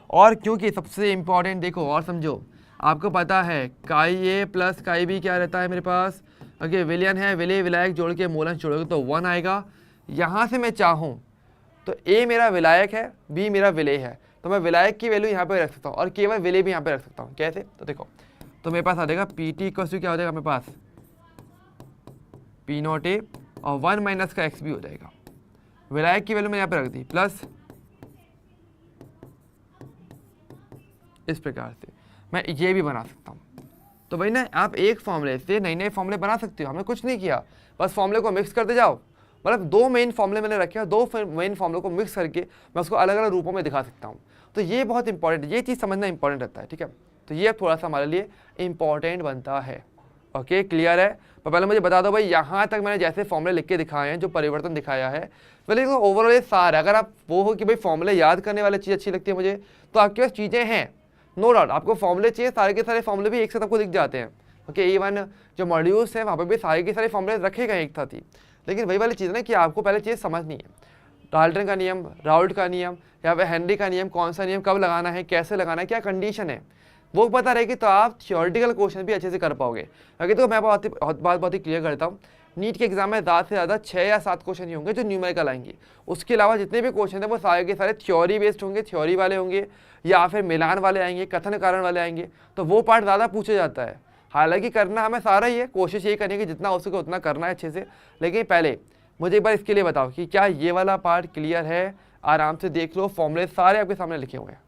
और क्योंकि सबसे इंपॉर्टेंट देखो और समझो, आपको पता है काई ए प्लस काई बी क्या रहता है मेरे पास, अगर विलयन है, विलय विलायक जोड़ के मूलंश जोड़ोगे तो 1 आएगा। यहाँ से मैं चाहूँ तो ए मेरा विलायक है, बी मेरा विलय है, तो मैं विलायक की वैल्यू यहाँ पे रख सकता हूँ और केवल विलय भी यहाँ पे रख सकता हूँ। कैसे, तो देखो, तो मेरे पास आ जाएगा पी टी इक्वल क्या हो जाएगा मेरे पास पी नॉट ए और 1 माइनस का एक्स भी हो जाएगा, विलायक की वैल्यू मैंने यहाँ पे रख दी प्लस, इस प्रकार से मैं ये भी बना सकता हूँ। तो भाई ना आप एक फॉर्मूले से नए नए फॉर्मूले बना सकते हो, हमने कुछ नहीं किया, बस फॉर्मूले को मिक्स करते जाओ। मतलब दो मेन फॉर्मूले मैंने रखे हैं, दो मेन फॉर्मूले को मिक्स करके मैं उसको अलग अलग रूपों में दिखा सकता हूँ। तो ये बहुत इंपॉर्टेंट, ये चीज़ समझना इंपॉर्टेंट रहता है। ठीक है, तो ये थोड़ा सा हमारे लिए इंपॉर्टेंट बनता है। ओके, क्लियर है। तो पहले मुझे बता दो भाई, यहाँ तक मैंने जैसे फॉर्मूले लिख के दिखाए हैं, जो परिवर्तन दिखाया है, पहले तो ओवरऑल ये सार है। अगर आप वो हो कि भाई फॉर्मूले याद करने वाली चीज़ अच्छी लगती है मुझे, तो आपके पास चीज़ें हैं, नो डाउट आपको फॉर्मूले चाहिए, सारे के सारे फॉर्मूले भी एक साथ आपको दिख जाते हैं। ओके, इवन जो मॉड्यूल्स हैं वहाँ पर भी सारे के सारे फॉर्मूले रखे गए एक साथ ही, लेकिन वही वाली चीज़ ना कि आपको पहले चीज़ समझनी है, डाल्टन का नियम, राउल्ट का नियम या फिर हेनरी का नियम, कौन सा नियम कब लगाना है, कैसे लगाना है, क्या कंडीशन है, वो पता रहेगी तो आप थियोरेटिकल क्वेश्चन भी अच्छे से कर पाओगे। अगर तो मैं बहुत ही क्लियर करता हूँ, नीट के एग्जाम में ज़्यादा से ज़्यादा 6 या 7 क्वेश्चन ही होंगे जो न्यूमेरिकल आएंगे। उसके अलावा जितने भी क्वेश्चन हैं वो सारे के सारे थ्योरी बेस्ड होंगे, थ्योरी वाले होंगे या फिर मिलान वाले आएंगे, कथन कारण वाले आएंगे, तो वो पार्ट ज़्यादा पूछा जाता है। हालांकि करना हमें सारा ही है, कोशिश यही करनी है कि जितना हो सके उतना करना है अच्छे से। लेकिन पहले मुझे एक बार इसके लिए बताओ कि क्या ये वाला पार्ट क्लियर है, आराम से देख लो, फॉर्मूले सारे आपके सामने लिखे हुए हैं।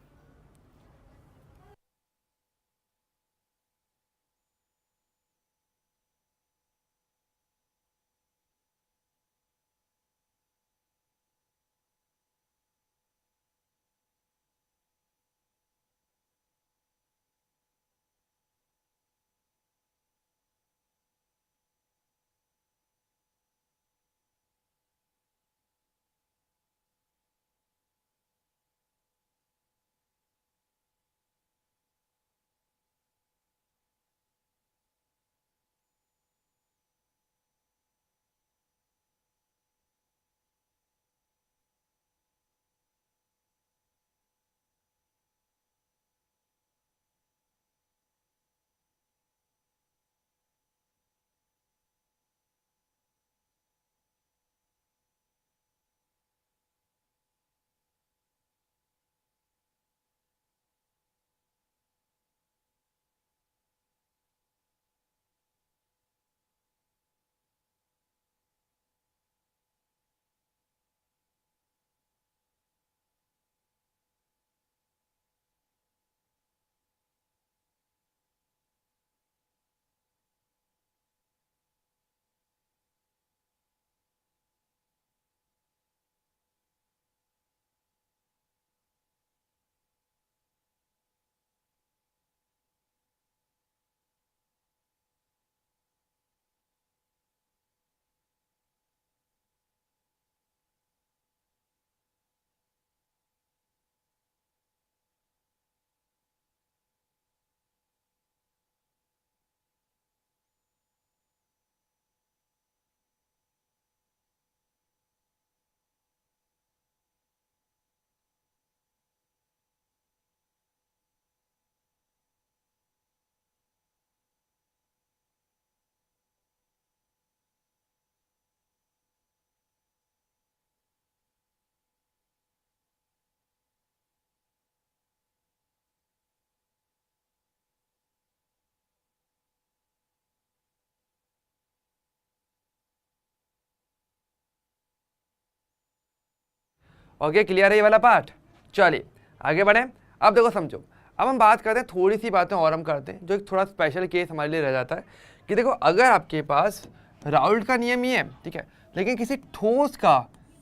ओके, क्लियर है ये वाला पार्ट। चलिए आगे बढ़े। अब देखो समझो, अब हम बात करते हैं, थोड़ी सी बातें और हम करते हैं जो एक थोड़ा स्पेशल केस हमारे लिए रह जाता है कि देखो अगर आपके पास राउल्ट का नियम ही है, ठीक है, लेकिन किसी ठोस का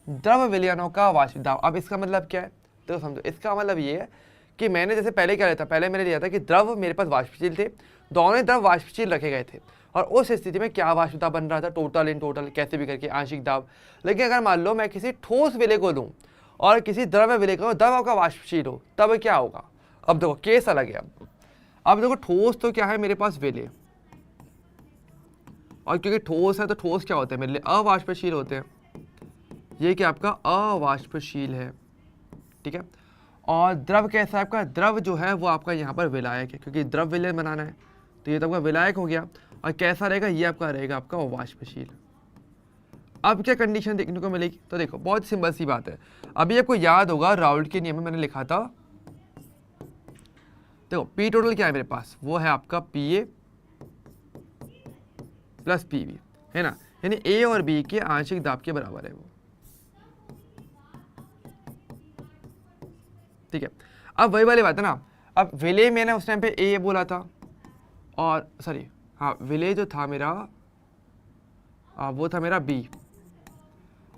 द्रव विलयनों का वाष्प दाब। अब इसका मतलब क्या है, तो समझो इसका मतलब ये है कि मैंने जैसे पहले क्या लिया था, पहले मैंने लिया था कि द्रव मेरे पास वाष्पशील थे, दोनों द्रव वाष्पशील रखे गए थे और उस स्थिति में क्या वाष्प दाब बन रहा था, टोटल इन टोटल कैसे भी करके आंशिक दाब। लेकिन अगर मान लो मैं किसी ठोस विलय को लूँ और किसी द्रव्य विलय को, द्रव का वाष्पशील हो, तब क्या होगा। अब देखो केस अलग है। अब देखो ठोस तो क्या है मेरे पास विलय, और क्योंकि ठोस है तो ठोस क्या होते हैं मेरे लिए, अवाष्पशील होते हैं। ये क्या आपका अवाष्पशील है, ठीक है। और द्रव कैसा है आपका, द्रव जो है वो आपका यहाँ पर विलायक है, क्योंकि द्रव विलय बनाना है तो ये तो आपका विलायक हो गया। और कैसा रहेगा, ये आपका रहेगा आपका वाष्पशील। अब क्या कंडीशन देखने को मिलेगी, तो देखो बहुत सिंपल सी बात है। अभी आपको याद होगा राउल्ट के नियम में मैंने लिखा था, देखो पी टोटल क्या है मेरे पास, वो है आपका P A plus P B, है ना, यानी ए और बी के आंशिक दाब के बराबर है वो, ठीक है। अब वही वाली बात है ना, अब विलय मैंने उस टाइम पे ए बोला था, और सॉरी हाँ विलय जो था मेरा वो था मेरा बी,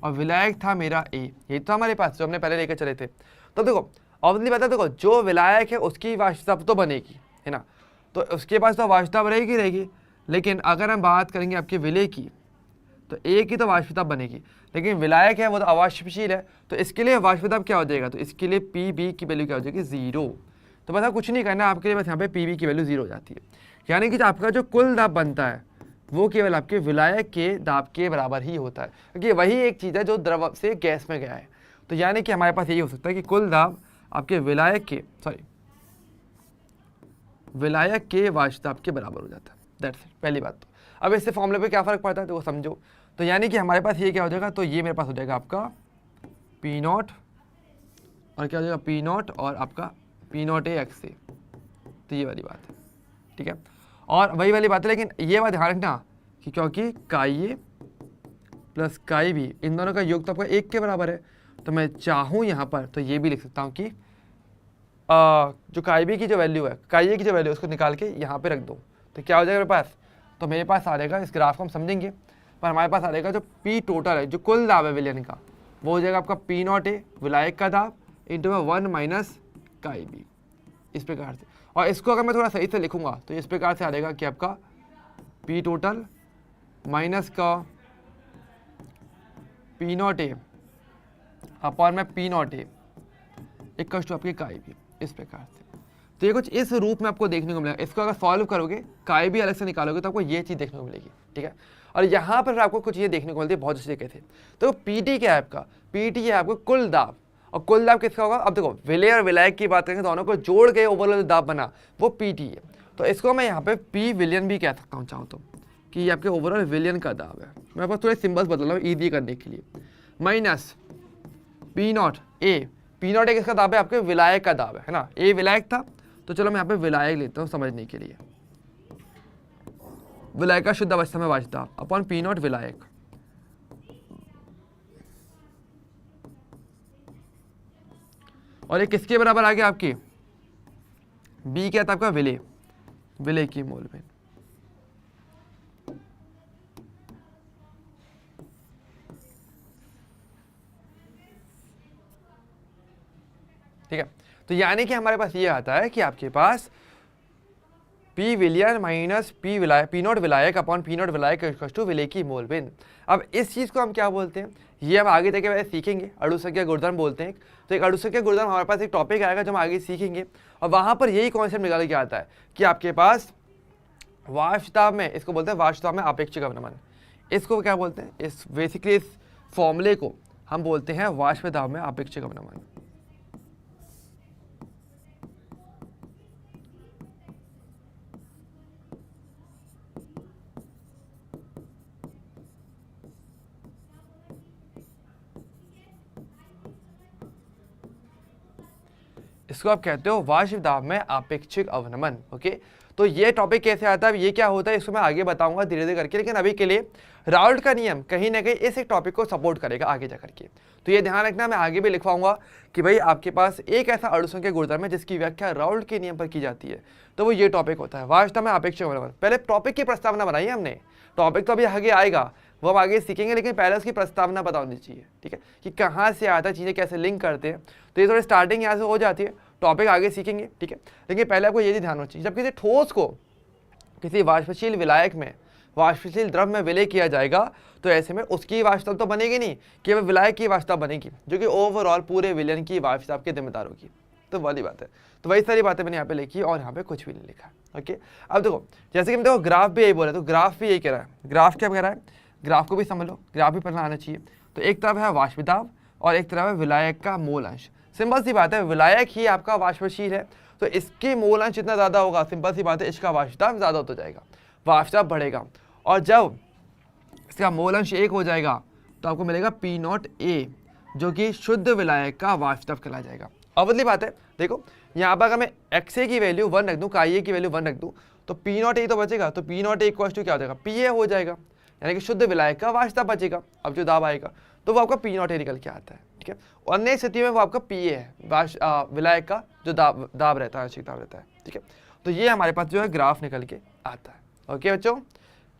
और विलायक था मेरा ए। ये तो हमारे पास जो हमने पहले लेकर चले थे। तो देखो ऑब्वियसली बात है, देखो जो विलायक है उसकी वाष्प दाब तो बनेगी, है ना, तो उसके पास तो वाष्प दाब रहेगी। लेकिन अगर हम बात करेंगे आपके विलय की, तो ए की तो वाष्प दाब बनेगी, लेकिन विलायक है वो तो अवाष्पशील है, तो इसके लिए वाष्प दाब क्या हो जाएगा, तो इसके लिए पी बी की वैल्यू क्या हो जाएगी, 0। तो बस कुछ नहीं करना आपके लिए, बस यहाँ पे पी बी की वैल्यू 0 हो जाती है। यानी कि आपका जो कुल दाब बनता है वो केवल आपके विलायक के दाब के बराबर ही होता है, क्योंकि वही एक चीज़ है जो द्रव से गैस में गया है। तो यानी कि हमारे पास यही हो सकता है कि कुल दाब आपके विलायक के वाष्प दाब के बराबर हो जाता है। दैट्स इट, पहली बात। तो अब इससे फॉर्मूले पे क्या फ़र्क पड़ता है तो वो समझो। तो यानी कि हमारे पास ये क्या हो जाएगा, तो ये मेरे पास हो जाएगा आपका पी नॉट, और क्या हो जाएगा पी नॉट और आपका पी नॉट ए एक्स से। तो ये वाली बात है, ठीक है। और वही वाली बात है, लेकिन ये बात ध्यान रखना कि क्योंकि काई ए प्लस काई बी इन दोनों का योग तो आपका 1 के बराबर है, तो मैं चाहूँ यहाँ पर तो ये भी लिख सकता हूँ कि जो काई बी की जो वैल्यू है, काई ए की जो वैल्यू है उसको निकाल के यहाँ पे रख दो, तो क्या हो जाएगा मेरे पास, तो मेरे पास आ जाएगा, इस ग्राफ को हम समझेंगे, पर हमारे पास आ जाएगा जो पी टोटल है, जो कुल दाब है विलयन का, वो हो जाएगा आपका पी नॉट ए विलायक का दाब इंटू 1 माइनस काई बी, इस प्रकार से। और इसको अगर मैं थोड़ा सही से लिखूंगा तो इस प्रकार से आ जाएगा कि आपका पी टोटल माइनस का पी नॉट ए अपॉन में P not A equal to आपकी काई बी, इस प्रकार से। तो ये कुछ इस रूप में आपको देखने को मिलेगा। इसको अगर सॉल्व करोगे, काई बी अलग से निकालोगे, तो आपको ये चीज़ देखने को मिलेगी, ठीक है। और यहाँ पर आपको कुछ ये देखने को मिलती है बहुत अच्छी तरीके से। तो पी टी क्या है आपका, पी टी है आपका कुल दाब, और कुल दाब किसका होगा, अब देखो विलय और विलायक की बात करेंगे, दोनों को जोड़ के ओवरऑल दाब बना वो पी टी है। तो इसको मैं यहाँ पे पी विलियन भी कह सकता हूँ चाहूँ तो, कि ये आपके ओवरऑल विलियन का दाब है। मैं बस थोड़े सिंबल्स बदल रहा हूँ ईजी करने के लिए। Minus P not A, P not ए किसका दाब है, आपके विलायक का दाब है ना, ए विलायक था, तो चलो मैं यहाँ पे विलायक लेता हूँ समझने के लिए, विलायक का शुद्ध अवस्था में वाष्प दाब अपॉन पी नॉट विलायक। और ये किसके बराबर आ गया आपकी, बी क्या था आपका, विलय, विलय की मोल में। ठीक है, तो यानी कि हमारे पास ये आता है कि आपके पास पी विलियन माइनस पी विलायक, पी नॉट विलायक अपॉन पी नॉट विलायक इक्वल टू विलय की मोल बिन। अब इस चीज़ को हम क्या बोलते हैं, ये हम आगे देखे वैसे सीखेंगे, अणुसंख्या गुणधर्म बोलते हैं। तो एक अणुसंख्या गुणधर्म हमारे पास एक टॉपिक आएगा जो हम आगे सीखेंगे, और वहाँ पर यही कॉन्सेप्ट निकाल के आता है कि आपके पास वाष्प दाब में, इसको बोलते हैं वाष्प दाब में आपेक्षिक अवनमन। इसको क्या बोलते हैं, इस बेसिकली इस फॉर्मूले को हम बोलते हैं वाष्प दाब में आपेक्षिक अवनमन। इसको आप कहते हो वाष्प दाब में आपेक्षिक अवनमन। ओके, तो ये टॉपिक कैसे आता है, ये क्या होता है, इसको मैं आगे बताऊंगा धीरे धीरे करके, लेकिन अभी के लिए राउल्ट का नियम कहीं ना कहीं इस एक टॉपिक को सपोर्ट करेगा आगे जा करके। तो ये ध्यान रखना, मैं आगे भी लिखवाऊंगा कि भाई आपके पास एक ऐसा अणुसंख्यक गुणधर्म है जिसकी व्याख्या राउल्ट के नियम पर की जाती है, तो वो ये टॉपिक होता है वाष्प दाब में आपेक्षिक अवनमन। पहले टॉपिक की प्रस्तावना बनाई है हमने, टॉपिक तो अभी आगे आएगा, वो हम आगे सीखेंगे, लेकिन पहले उसकी प्रस्तावना बता होनी चाहिए, ठीक है, कि कहाँ से आता है, चीज़ें कैसे लिंक करते हैं। तो ये थोड़ी स्टार्टिंग यहाँ से हो जाती है, टॉपिक आगे सीखेंगे, ठीक है। लेकिन पहले आपको ये भी ध्यान होना चाहिए, जब किसी ठोस को किसी वाष्पशील विलायक में, वाष्पशील द्रव में विलय किया जाएगा, तो ऐसे में उसकी वाष्प दाब तो बनेगी नहीं, केवल विलायक की वाष्प दाब बनेगी, जो कि ओवरऑल पूरे विलयन की वाष्प दाब के जिम्मेदार होगी। तो वाली बात है, तो वही सारी बातें मैंने यहाँ पे लिखी और यहाँ पे कुछ भी नहीं लिखा। ओके, अब देखो जैसे कि हम देखो ग्राफ भी यही बोला, तो ग्राफ भी यही कह रहा है। ग्राफ क्या कह रहा है, ग्राफ को भी समझ लो, ग्राफ भी पढ़ना आना चाहिए। तो एक तरफ है वाष्प दाब और एक तरफ है विलायक का मोल अंश। सिंपल सी बात है, विलायक ही आपका वाष्पशील है, तो इसके मोल अंश जितना ज़्यादा होगा, सिंपल सी बात है, इसका वाष्प दाब ज़्यादा होता जाएगा, वाष्प दाब बढ़ेगा। और जब इसका मोल अंश 1 हो जाएगा तो आपको मिलेगा P0A, जो कि शुद्ध विलायक का वाष्प दाब कहला जाएगा। अब बदली बात है, देखो यहाँ पर अगर मैं XA की वैल्यू 1 रख दूँ, IA की वैल्यू 1 रख दूँ, तो P0A तो बचेगा, तो P0A इक्वल टू क्या हो जाएगा, PA हो जाएगा, यानी कि शुद्ध विलायक का वाष्प दाब बचेगा। अब जो दाब आएगा तो वो आपका P0A निकल के आता है, ठीक है। और अन्य स्थिति में वो आपका PA है, विलायक का जो दाब रहता है, आंशिक दाब रहता है, ठीक है। तो ये हमारे पास जो है ग्राफ निकल के आता है। ओके बच्चों,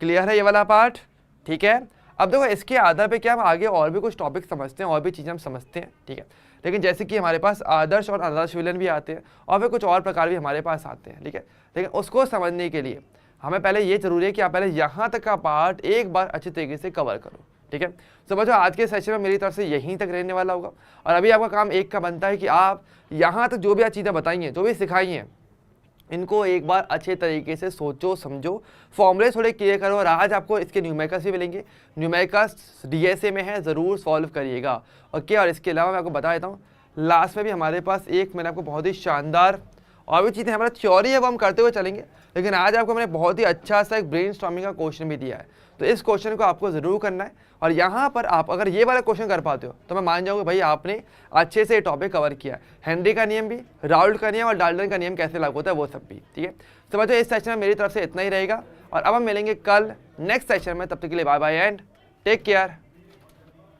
क्लियर है ये वाला पार्ट, ठीक है। अब देखो इसके आधार पे क्या हम आगे और भी कुछ टॉपिक समझते हैं, और भी चीज़ें हम समझते हैं, ठीक है। लेकिन जैसे कि हमारे पास आदर्श और अनादर्श विलयन भी आते हैं, और फिर कुछ और प्रकार भी हमारे पास आते हैं, ठीक है। लेकिन उसको समझने के लिए हमें पहले ये जरूरी है कि आप पहले यहाँ तक का पार्ट एक बार अच्छी तरीके से कवर करो, ठीक है। समझो आज के सेशन में मेरी तरफ से यहीं तक रहने वाला होगा, और अभी आपका काम एक का बनता है कि आप यहाँ तक जो भी चीज़ें बताई हैं, जो भी सिखाई हैं, इनको एक बार अच्छे तरीके से सोचो, समझो, फॉर्मूले थोड़े क्लियर करो। और आज आपको इसके न्यूमेरिकल्स भी मिलेंगे, न्यूमेरिकल्स DSA में है, ज़रूर सॉल्व करिएगा। ओके, और इसके अलावा मैं आपको बता देता हूँ, लास्ट में भी हमारे पास एक मैंने आपको बहुत ही शानदार और भी चीज़ें, हमारा थ्योरी है वो हम करते हुए चलेंगे, लेकिन आज आपको मैंने बहुत ही अच्छा सा एक ब्रेनस्टॉर्मिंग का क्वेश्चन भी दिया है, तो इस क्वेश्चन को आपको ज़रूर करना है। और यहाँ पर आप अगर ये वाला क्वेश्चन कर पाते हो तो मैं मान जाऊँगा भाई आपने अच्छे से टॉपिक कवर किया है। हेनरी का नियम भी, राउल्ट का नियम और डाल्टन का नियम कैसे लागू होता है वो सब भी, ठीक है। समझो इस सेशन में मेरी तरफ से इतना ही रहेगा, और अब हम मिलेंगे कल नेक्स्ट सेशन में। तब तक के लिए bye bye and take care.